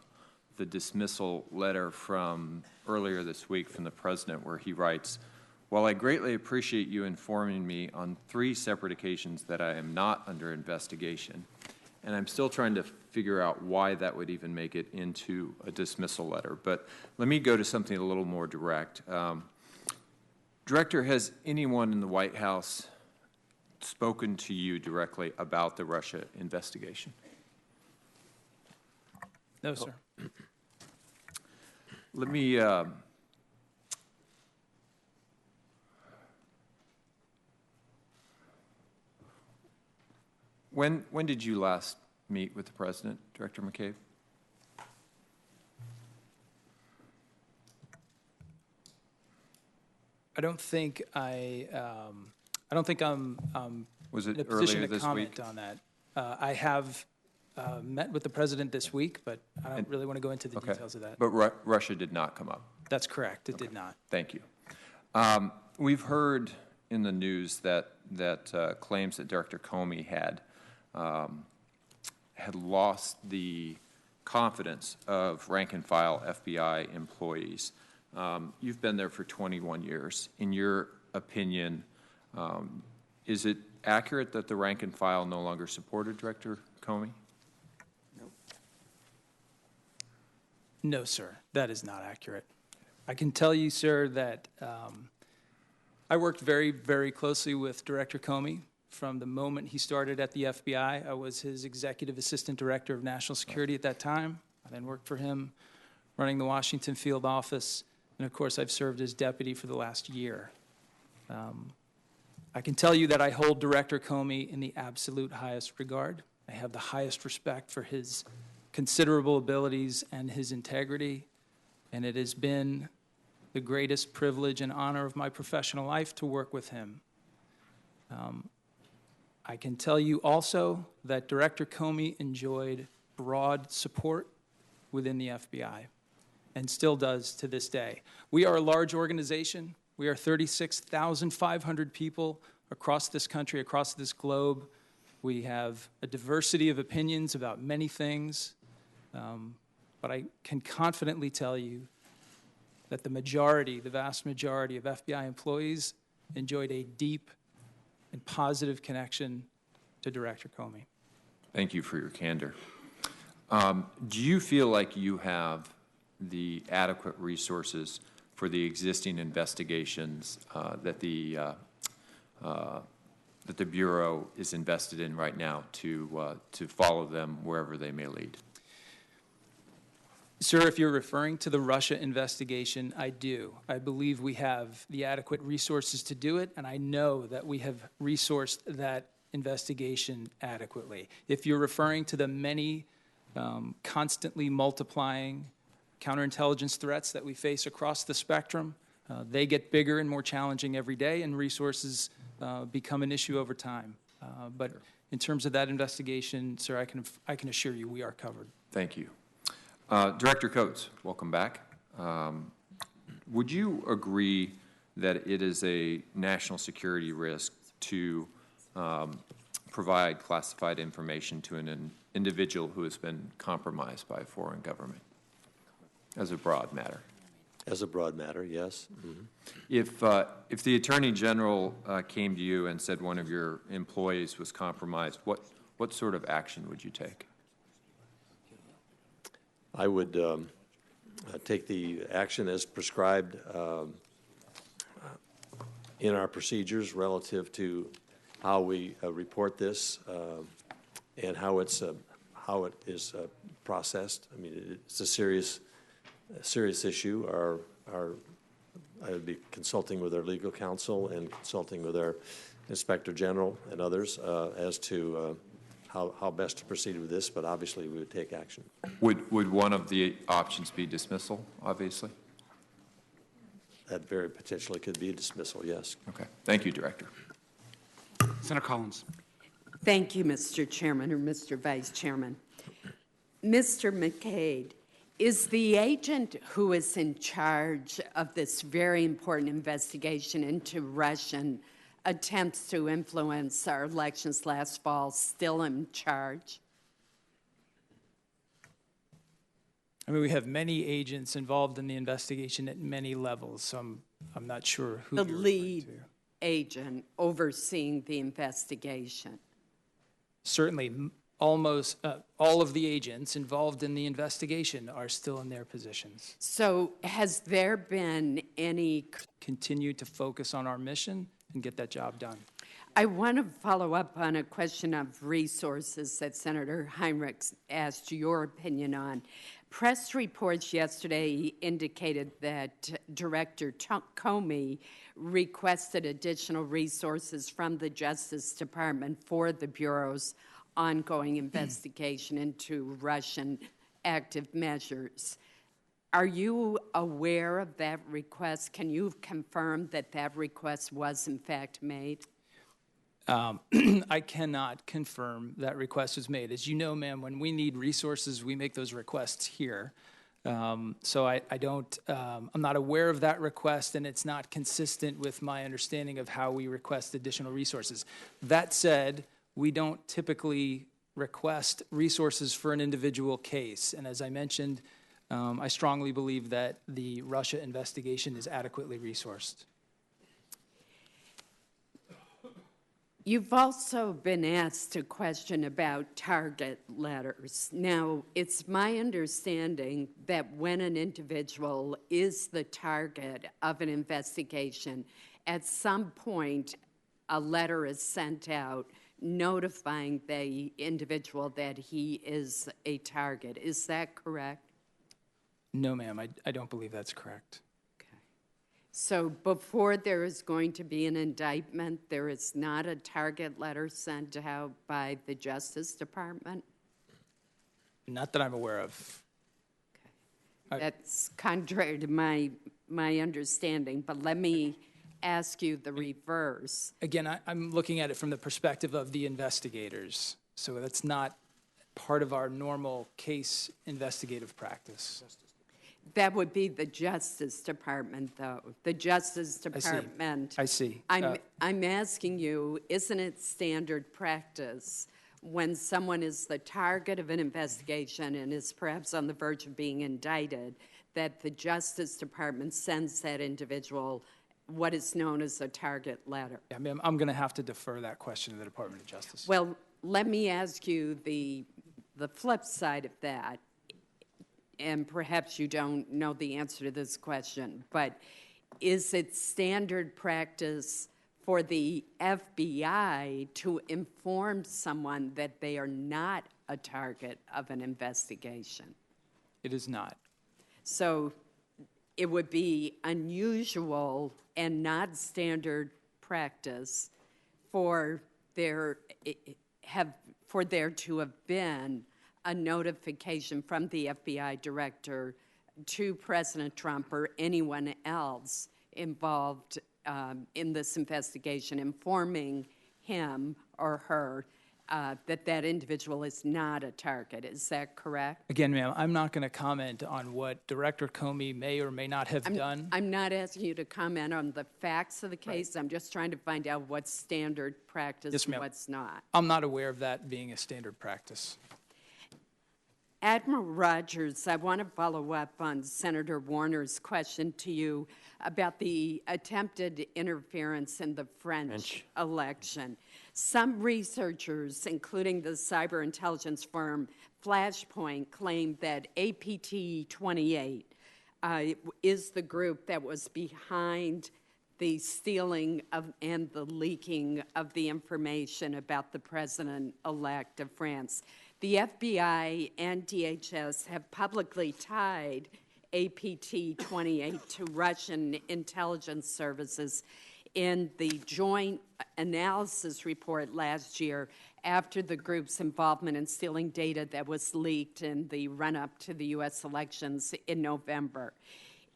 the dismissal letter from earlier this week from the President, where he writes, "While I greatly appreciate you informing me on 3 separate occasions that I am not under investigation," and I'm still trying to figure out why that would even make it into a dismissal letter. But let me go to something a little more direct. Director, has anyone in the White House spoken to you directly about the Russia investigation? No, sir. Let me when did you last meet with the President, Director McCabe? I don't think I'm Was it in a position earlier to this comment week? on that. I have met with the President this week, but I don't really want to go into the details of that. But Russia did not come up. That's correct. It did not. Thank you. We've heard in the news that claims that Director Comey had lost the confidence of rank-and-file FBI employees. You've been there for 21 years. In your opinion, is it accurate that the rank-and-file no longer supported Director Comey? No, sir. That is not accurate. I can tell you, sir, that I worked very, very closely with Director Comey from the moment he started at the FBI. I was his executive assistant director of national security at that time. I then worked for him running the Washington field office. And, of course, I've served as deputy for the last year. I can tell you that I hold Director Comey in the absolute highest regard. I have the highest respect for his considerable abilities and his integrity, and it has been the greatest privilege and honor of my professional life to work with him. I can tell you also that Director Comey enjoyed broad support within the FBI and still does to this day. We are a large organization. We are 36,500 people across this country, across this globe. We have a diversity of opinions about many things, but I can confidently tell you that the vast majority of FBI employees enjoyed a deep and positive connection to Director Comey. Thank you for your candor. Do you feel like you have the adequate resources for the existing investigations that the Bureau is invested in right now to follow them wherever they may lead? Sir, if you're referring to the Russia investigation, I do. I believe we have the adequate resources to do it, and I know that we have resourced that investigation adequately. If you're referring to the many constantly multiplying counterintelligence threats that we face across the spectrum, they get bigger and more challenging every day, and resources become an issue over time. But in terms of that investigation, sir, I can assure you we are covered. Thank you. Director Coats, welcome back. Would you agree that it is a national security risk to provide classified information to an individual who has been compromised by a foreign government, as a broad matter? As a broad matter, yes. Mm-hmm. If the Attorney General came to you and said one of your employees was compromised, what sort of action would you take? I would take the action as prescribed in our procedures relative to how we report this and how it is processed. I mean, it's a serious issue. I would be consulting with our legal counsel and consulting with our Inspector General and others as to how best to proceed with this, but obviously we would take action. Would one of the options be dismissal, obviously? That very potentially could be dismissal, yes. Okay. Thank you, Director. Senator Collins. Thank you, Mr. Chairman or Mr. Vice Chairman. Mr. McCabe, is the agent who is in charge of this very important investigation into Russian attempts to influence our elections last fall still in charge? I mean, we have many agents involved in the investigation at many levels, so I'm not sure who the you're lead referring to. Agent overseeing the investigation. Certainly, almost all of the agents involved in the investigation are still in their positions. So has there been any... Continue to focus on our mission and get that job done. I want to follow up on a question of resources that Senator Heinrich asked your opinion on. Press reports yesterday indicated that Director Comey requested additional resources from the Justice Department for the Bureau's ongoing investigation into Russian active measures. Are you aware of that request? Can you confirm that that request was in fact made? I cannot confirm that request was made. As you know, ma'am, when we need resources, we make those requests here. So I don't, I'm not aware of that request, and it's not consistent with my understanding of how we request additional resources. That said, we don't typically request resources for an individual case. And as I mentioned, I strongly believe that the Russia investigation is adequately resourced. You've also been asked a question about target letters. Now, it's my understanding that when an individual is the target of an investigation, at some point a letter is sent out notifying the individual that he is a target. Is that correct? No, ma'am, I don't believe that's correct. So before there is going to be an indictment, there is not a target letter sent out by the Justice Department? Not that I'm aware of. Okay. That's contrary to my understanding, but let me ask you the reverse. Again, I'm looking at it from the perspective of the investigators, so that's not part of our normal case investigative practice. That would be the Justice Department, though. The Justice Department. I see. I'm asking you, isn't it standard practice when someone is the target of an investigation and is perhaps on the verge of being indicted, that the Justice Department sends that individual what is known as a target letter? Yeah, ma'am, I'm going to have to defer that question to the Department of Justice. Well, let me ask you the flip side of that. And perhaps you don't know the answer to this question, but is it standard practice for the FBI to inform someone that they are not a target of an investigation? It is not. So it would be unusual and not standard practice for there to have been a notification from the FBI director to President Trump or anyone else involved in this investigation, informing him or her that individual is not a target. Is that correct? Again, ma'am, I'm not going to comment on what Director Comey may or may not have done. I'm not asking you to comment on the facts of the case. Right. I'm just trying to find out what's standard practice Yes, and ma'am. what's not. I'm not aware of that being a standard practice. Admiral Rogers, I want to follow up on Senator Warner's question to you about the attempted interference in the French election. Some researchers, including the cyber intelligence firm Flashpoint, claim that APT28 is the group that was behind the stealing of and the leaking of the information about the president-elect of France. The FBI and DHS have publicly tied APT28 to Russian intelligence services in the joint analysis report last year after the group's involvement in stealing data that was leaked in the run-up to the U.S. elections in November.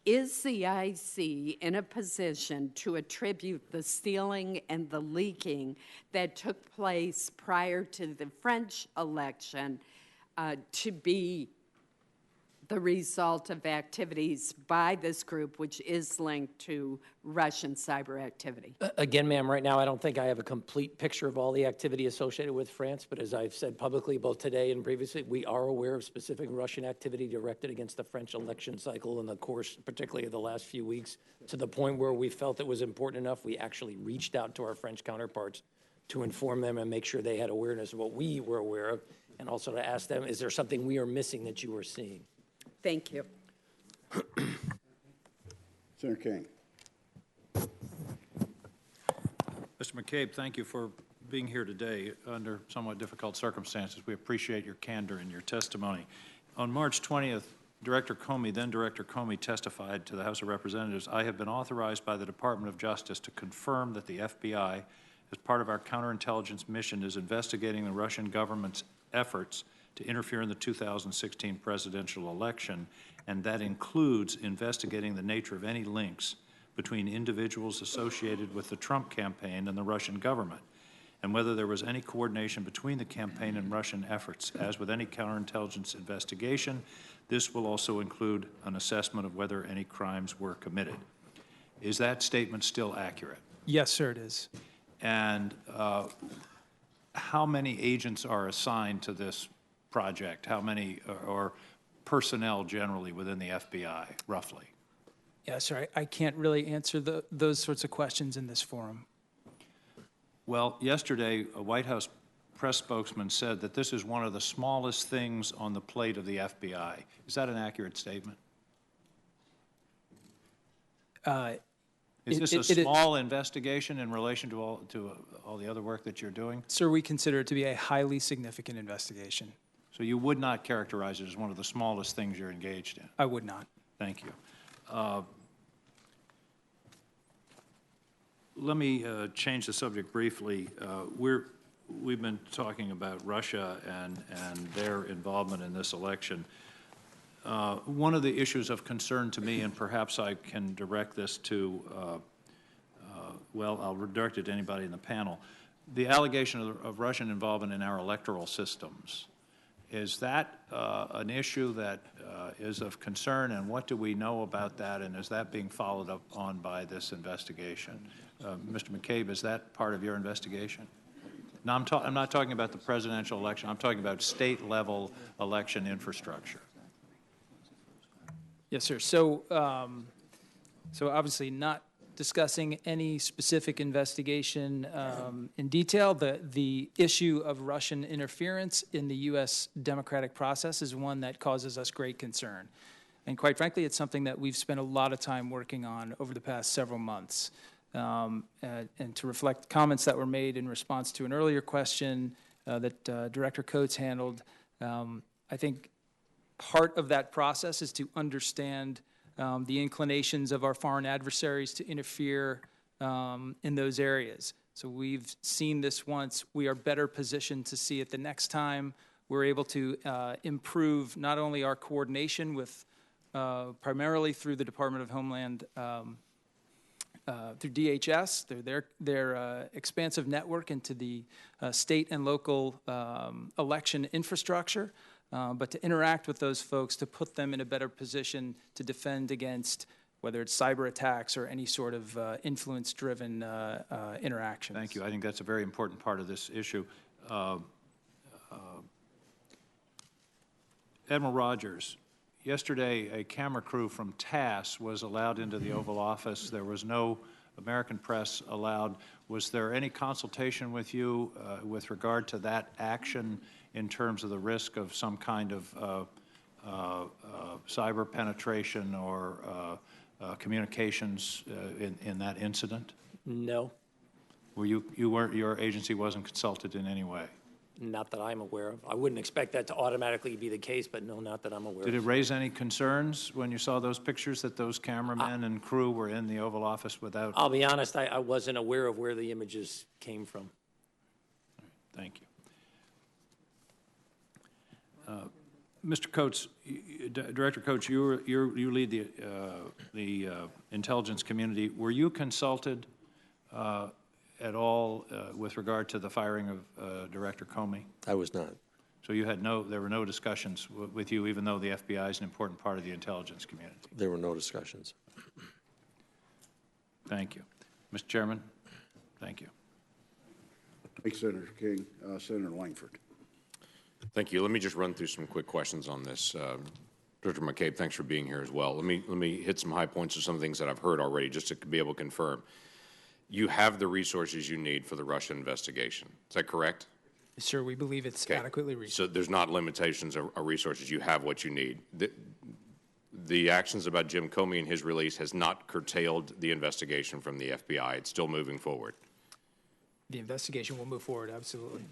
Is the IC in a position to attribute the stealing and the leaking that took place prior to the French election to be the result of activities by this group, which is linked to Russian cyber activity? Again, ma'am, right now I don't think I have a complete picture of all the activity associated with France, but as I've said publicly both today and previously, we are aware of specific Russian activity directed against the French election cycle in the course, particularly of the last few weeks, to the point where we felt it was important enough, we actually reached out to our French counterparts to inform them and make sure they had awareness of what we were aware of, and also to ask them, is there something we are missing that you are seeing? Thank you. Senator King. Mr. McCabe, thank you for being here today under somewhat difficult circumstances. We appreciate your candor and your testimony. On March 20th, Director Comey, then Director Comey, testified to the House of Representatives, I have been authorized by the Department of Justice to confirm that the FBI, as part of our counterintelligence mission, is investigating the Russian government's efforts to interfere in the 2016 presidential election, and that includes investigating the nature of any links between individuals associated with the Trump campaign and the Russian government, and whether there was any coordination between the campaign and Russian efforts. As with any counterintelligence investigation, this will also include an assessment of whether any crimes were committed. Is that statement still accurate? Yes, sir, it is. And how many agents are assigned to this project? How many, or personnel generally within the FBI, roughly? Yeah, sir, I can't really answer those sorts of questions in this forum. Well, yesterday, a White House press spokesman said that this is one of the smallest things on the plate of the FBI. Is that an accurate statement? Is this a small investigation in relation to all the other work that you're doing? Sir, we consider it to be a highly significant investigation. So you would not characterize it as one of the smallest things you're engaged in? I would not. Thank you. Let me change the subject briefly. We've been talking about Russia and their involvement in this election. One of the issues of concern to me, and perhaps I can direct this to, well, I'll direct it to anybody in the panel, the allegation of Russian involvement in our electoral systems. Is that an issue that is of concern, and what do we know about that, and is that being followed up on by this investigation? Mr. McCabe, is that part of your investigation? No, I'm not talking about the presidential election. I'm talking about state-level election infrastructure. Yes, sir. So obviously not discussing any specific investigation in detail. The issue of Russian interference in the U.S. democratic process is one that causes us great concern. And quite frankly, it's something that we've spent a lot of time working on over the past several months. And to reflect comments that were made in response to an earlier question that Director Coats handled, I think part of that process is to understand the inclinations of our foreign adversaries to interfere in those areas. So we've seen this once. We are better positioned to see it the next time. We're able to improve not only our coordination with, primarily through the Department of Homeland, through DHS, their expansive network into the state and local election infrastructure, but to interact with those folks to put them in a better position to defend against whether it's cyber attacks or any sort of influence-driven interactions. Thank you. I think that's a very important part of this issue. Admiral Rogers, yesterday a camera crew from TASS was allowed into the Oval Office. There was no American press allowed. Was there any consultation with you with regard to that action in terms of the risk of some kind of cyber penetration or communications in that incident? No. Were your agency wasn't consulted in any way? Not that I'm aware of. I wouldn't expect that to automatically be the case, but no, not that I'm aware of. Did it raise any concerns when you saw those pictures that those cameramen and crew were in the Oval Office without? I'll be honest, I wasn't aware of where the images came from. Thank you. Mr. Coats, Director Coats, you lead the intelligence community. Were you consulted at all with regard to the firing of Director Comey? I was not. So you had there were no discussions with you, even though the FBI is an important part of the intelligence community? There were no discussions. Thank you. Mr. Chairman, thank you. Thanks, Senator King. Senator Langford. Thank you. Let me just run through some quick questions on this. Director McCabe, thanks for being here as well. Let me hit some high points of some things that I've heard already, just to be able to confirm. You have the resources you need for the Russia investigation. Is that correct? Sir, we believe it's adequately resourced. So there's not limitations of resources. You have what you need. The actions about Jim Comey and his release has not curtailed the investigation from the FBI. It's still moving forward. The investigation will move forward, absolutely.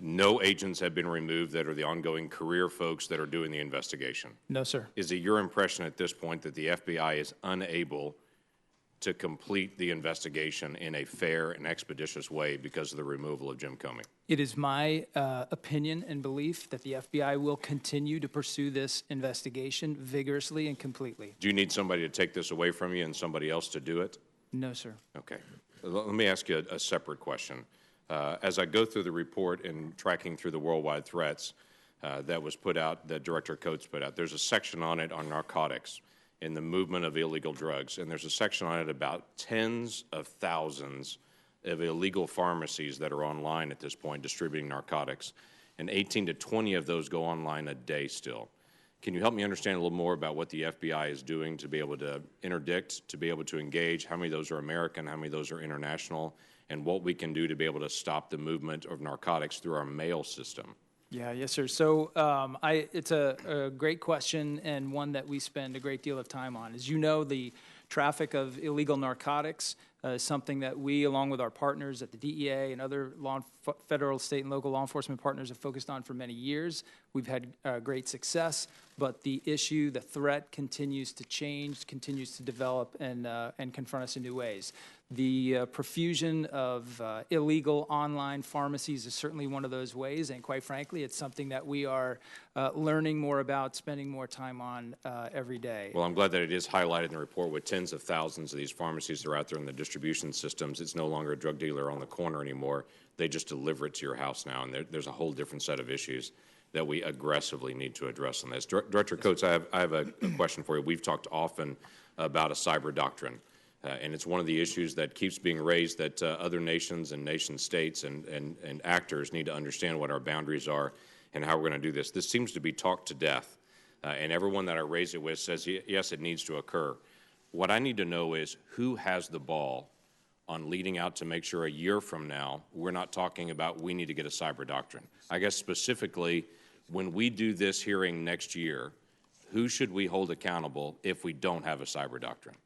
No agents have been removed that are the ongoing career folks that are doing the investigation? No, sir. Is it your impression at this point that the FBI is unable to complete the investigation in a fair and expeditious way because of the removal of Jim Comey? It is my opinion and belief that the FBI will continue to pursue this investigation vigorously and completely. Do you need somebody to take this away from you and somebody else to do it? No, sir. Okay. Let me ask you a separate question. As I go through the report and tracking through the worldwide threats that was put out, that Director Coats put out, there's a section on it on narcotics and the movement of illegal drugs. And there's a section on it about tens of thousands of illegal pharmacies that are online at this point distributing narcotics. And 18 to 20 of those go online a day still. Can you help me understand a little more about what the FBI is doing to be able to interdict, to be able to engage, how many of those are American, how many of those are international, and what we can do to be able to stop the movement of narcotics through our mail system? Yeah, yes, sir. So it's a great question and one that we spend a great deal of time on. As you know, the traffic of illegal narcotics is something that we, along with our partners at the DEA and other federal, state, and local law enforcement partners, have focused on for many years. We've had great success, but the issue, the threat, continues to change, continues to develop, and confront us in new ways. The profusion of illegal online pharmacies is certainly one of those ways, and quite frankly, it's something that we are learning more about, spending more time on every day. Well, I'm glad that it is highlighted in the report with tens of thousands of these pharmacies that are out there in the distribution systems. It's no longer a drug dealer on the corner anymore. They just deliver it to your house now, and there's a whole different set of issues that we aggressively need to address on this. Director Coats, I have a question for you. We've talked often about a cyber doctrine. And it's one of the issues that keeps being raised that other nations and nation states and actors need to understand what our boundaries are and how we're going to do this. This seems to be talked to death. And everyone that I raise it with says, yes, it needs to occur. What I need to know is who has the ball on leading out to make sure a year from now we're not talking about we need to get a cyber doctrine. I guess specifically, when we do this hearing next year, who should we hold accountable if we don't have a cyber doctrine?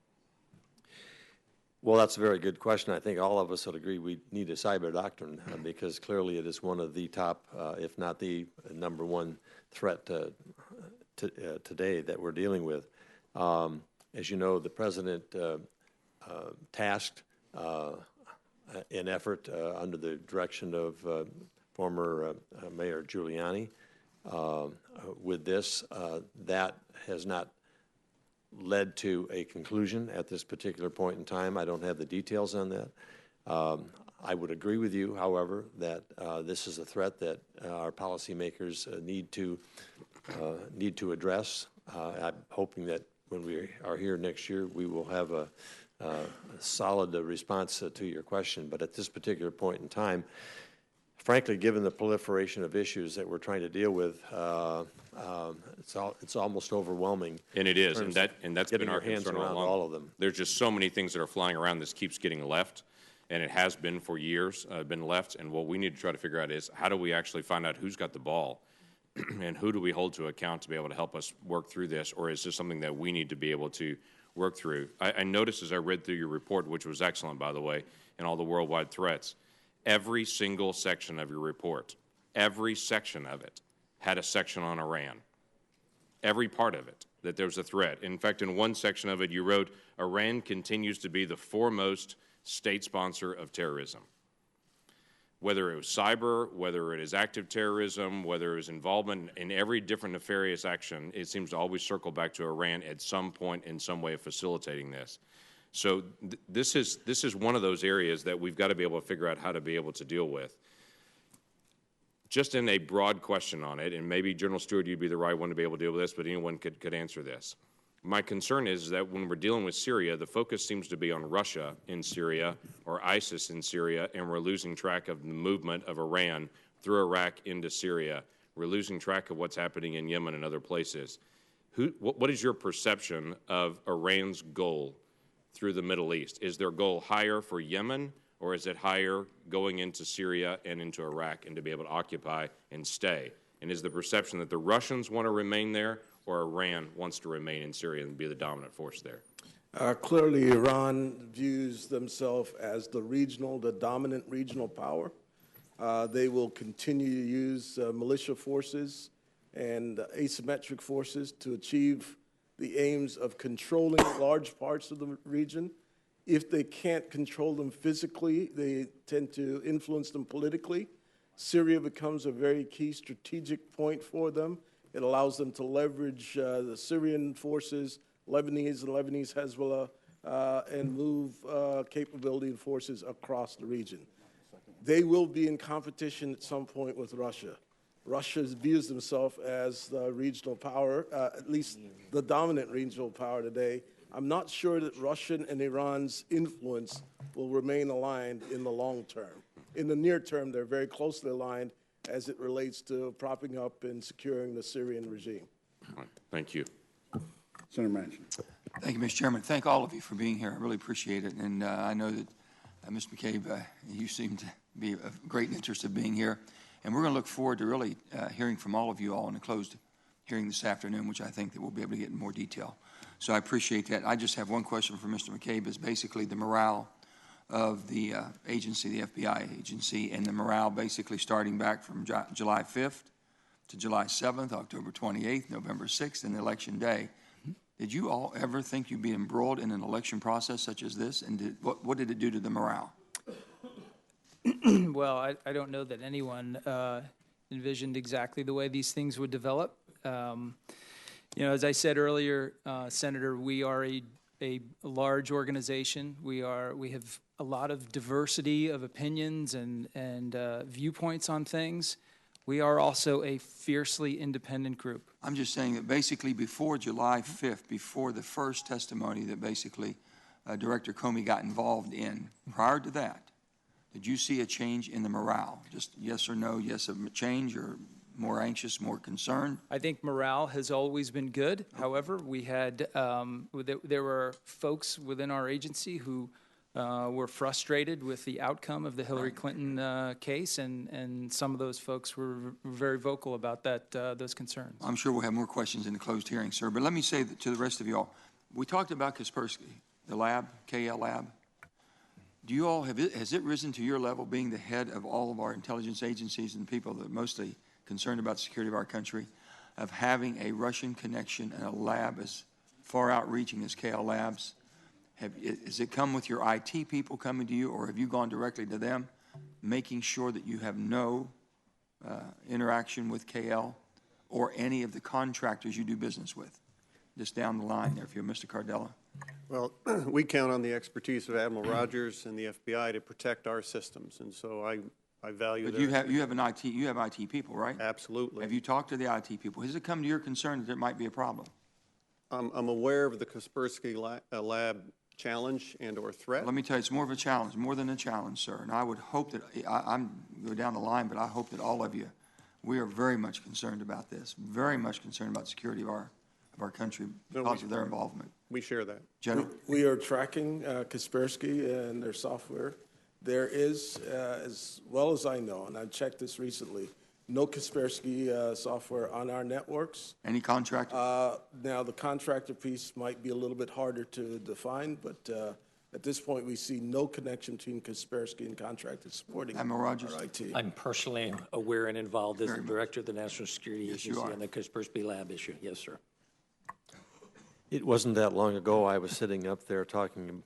Well, that's a very good question. I think all of us would agree we need a cyber doctrine because clearly it is one of the top, if not the number one threat today that we're dealing with. As you know, the President tasked an effort under the direction of former Mayor Giuliani with this. That has not led to a conclusion at this particular point in time. I don't have the details on that. I would agree with you, however, that this is a threat that our policymakers need to address. I'm hoping that when we are here next year, we will have a solid response to your question. But at this particular point in time, frankly, given the proliferation of issues that we're trying to deal with, it's almost overwhelming. And it is, and that's been our hands concern all around along. all of them. There's just so many things that are flying around. This keeps getting left, and it has been for years been left. And what we need to try to figure out is how do we actually find out who's got the ball, and who do we hold to account to be able to help us work through this, or is this something that we need to be able to work through? I noticed as I read through your report, which was excellent, by the way, and all the worldwide threats. Every single section of your report, every section of it, had a section on Iran. Every part of it, that there was a threat. In fact, in one section of it, you wrote, Iran continues to be the foremost state sponsor of terrorism. Whether it was cyber, whether it is active terrorism, whether it was involvement in every different nefarious action, it seems to always circle back to Iran at some point in some way of facilitating this. So this is one of those areas that we've got to be able to figure out how to be able to deal with. Just in a broad question on it, and maybe General Stewart, you'd be the right one to be able to deal with this, but anyone could answer this. My concern is that when we're dealing with Syria, the focus seems to be on Russia in Syria or ISIS in Syria, and we're losing track of the movement of Iran through Iraq into Syria. We're losing track of what's happening in Yemen and other places. What is your perception of Iran's goal through the Middle East? Is their goal higher for Yemen, or is it higher going into Syria and into Iraq and to be able to occupy and stay? And is the perception that the Russians want to remain there, or Iran wants to remain in Syria and be the dominant force there? Clearly, Iran views themselves as the dominant regional power. They will continue to use militia forces and asymmetric forces to achieve the aims of controlling large parts of the region. If they can't control them physically, they tend to influence them politically. Syria becomes a very key strategic point for them. It allows them to leverage the Syrian forces, Lebanese and Lebanese Hezbollah, and move capability and forces across the region. They will be in competition at some point with Russia. Russia views themselves as the regional power, at least the dominant regional power today. I'm not sure that Russian and Iran's influence will remain aligned in the long term. In the near term, they're very closely aligned as it relates to propping up and securing the Syrian regime. All right. Thank you. Senator Manchin. Thank you, Mr. Chairman. Thank all of you for being here. I really appreciate it. And I know that, Mr. McCabe, you seem to be of great interest of being here. And we're going to look forward to really hearing from all of you all in a closed hearing this afternoon, which I think that we'll be able to get in more detail. So I appreciate that. I just have one question for Mr. McCabe, is basically the morale of the agency, the FBI agency, and the morale basically starting back from July 5th to July 7th, October 28th, November 6th, and Election Day. Did you all ever think you'd be embroiled in an election process such as this? And what did it do to the morale? Well, I don't know that anyone envisioned exactly the way these things would develop. You know, as I said earlier, Senator, we are a large organization. We have a lot of diversity of opinions and viewpoints on things. We are also a fiercely independent group. I'm just saying that basically before July 5th, before the first testimony that basically Director Comey got involved in, prior to that, did you see a change in the morale? Just yes or no, yes, a change, or more anxious, more concerned? I think morale has always been good. However, we had, there were folks within our agency who were frustrated with the outcome of the Hillary Clinton case, and some of those folks were very vocal about those concerns. I'm sure we'll have more questions in the closed hearing, sir. But let me say to the rest of you all, we talked about Kaspersky, the lab, KL lab. Do you all has it risen to your level, being the head of all of our intelligence agencies and people that are mostly concerned about the security of our country? of having a Russian connection and a lab as far outreaching as KL Labs? Has it come with your IT people coming to you, or have you gone directly to them, making sure that you have no interaction with KL or any of the contractors you do business with? Just down the line there, if you're Mr. Cardillo. Well, we count on the expertise of Admiral Rogers and the FBI to protect our systems, and so I value But their you have IT people, right? Absolutely. Have you talked to the IT people? Has it come to your concern that there might be a problem? I'm aware of the Kaspersky lab challenge and or threat. Let me tell you, it's more of a challenge, more than a challenge, sir. And I would hope that, I'm go down the line, but I hope that all of you, we are very much concerned about this, very much concerned about the security of our country because of their involvement. We share that. General. We are tracking Kaspersky and their software. There is, as well as I know, and I checked this recently, no Kaspersky software on our networks. Any contractor? Now, the contractor piece might be a little bit harder to define, but at this point, we see no connection between Kaspersky and contractors supporting Admiral Rogers. our IT. I'm personally aware and involved as the Director of the National Security Yes, you Agency are. on the Kaspersky Lab issue. Yes, sir. It wasn't that long ago I was sitting up there talking,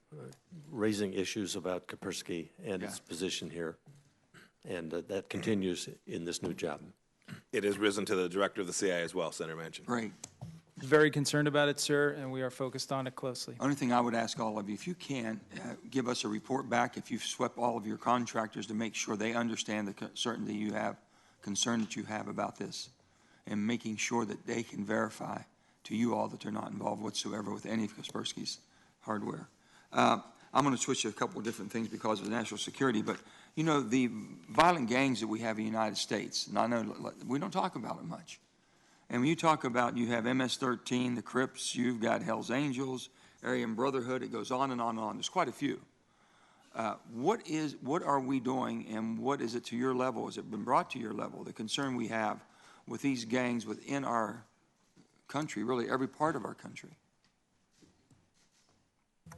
raising issues about Kaspersky and its position here, and that continues in this new job. It has risen to the director of the CIA as well, Senator Manchin. Great. Very concerned about it, sir, and we are focused on it closely. Only thing I would ask all of you, if you can, give us a report back if you've swept all of your contractors to make sure they understand the certainty you have, concern that you have about this, and making sure that they can verify to you all that they're not involved whatsoever with any of Kaspersky's hardware. I'm going to switch to a couple of different things because of national security, but you know, the violent gangs that we have in the United States, and I know we don't talk about it much. And when you talk about, you have MS-13, the Crips, you've got Hell's Angels, Aryan Brotherhood, it goes on and on and on. There's quite a few. What are we doing, and what is it to your level? Has it been brought to your level, the concern we have with these gangs within our country, really every part of our country?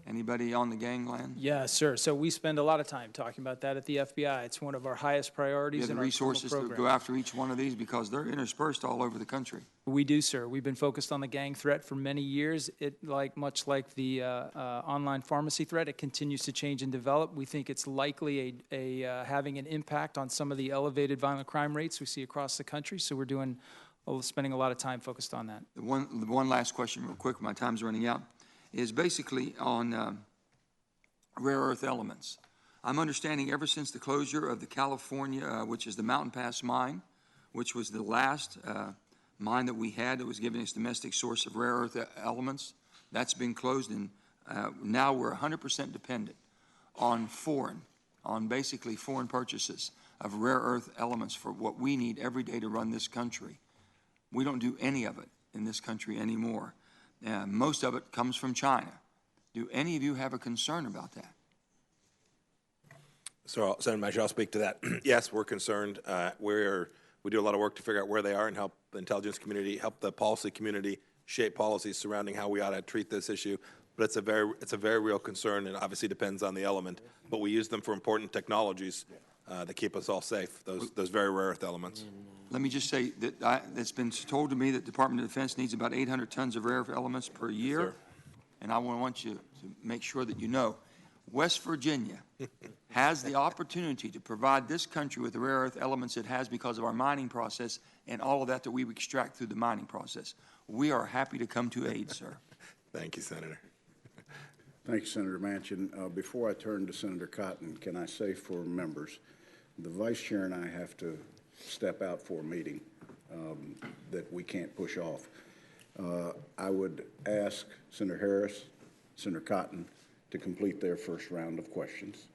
Anybody on the gangland? Yeah, sir. So we spend a lot of time talking about that at the FBI. It's one of our highest priorities You have in the our resources to program. go after each one of these because they're interspersed all over the country. We do, sir. We've been focused on the gang threat for many years. Much like the online pharmacy threat, it continues to change and develop. We think it's likely having an impact on some of the elevated violent crime rates we see across the country. So we're spending a lot of time focused on that. The one last question real quick, my time's running out, is basically on rare earth elements. I'm understanding ever since the closure of the California, which is the Mountain Pass mine, which was the last mine that we had that was giving us domestic source of rare earth elements, that's been closed, and now we're 100% dependent on basically foreign purchases of rare earth elements for what we need every day to run this country. We don't do any of it in this country anymore. Most of it comes from China. Do any of you have a concern about that? So, Senator Manchin, I'll speak to that. Yes, we're concerned. We do a lot of work to figure out where they are and help the intelligence community, help the policy community shape policies surrounding how we ought to treat this issue. But it's a very real concern, and obviously depends on the element. But we use them for important technologies that keep us all safe. Those very rare earth elements. Let me just say that it's been told to me that the Department of Defense needs about 800 tons of rare earth elements per year. Yes, sir. And I want you to make sure that you know, West Virginia has the opportunity to provide this country with the rare earth elements it has because of our mining process and all of that we extract through the mining process. We are happy to come to aid, sir. Thank you, Senator. Thank you, Senator Manchin. Before I turn to Senator Cotton, can I say for members, the Vice Chair and I have to step out for a meeting that we can't push off. I would ask Senator Harris, Senator Cotton to complete their first round of questions.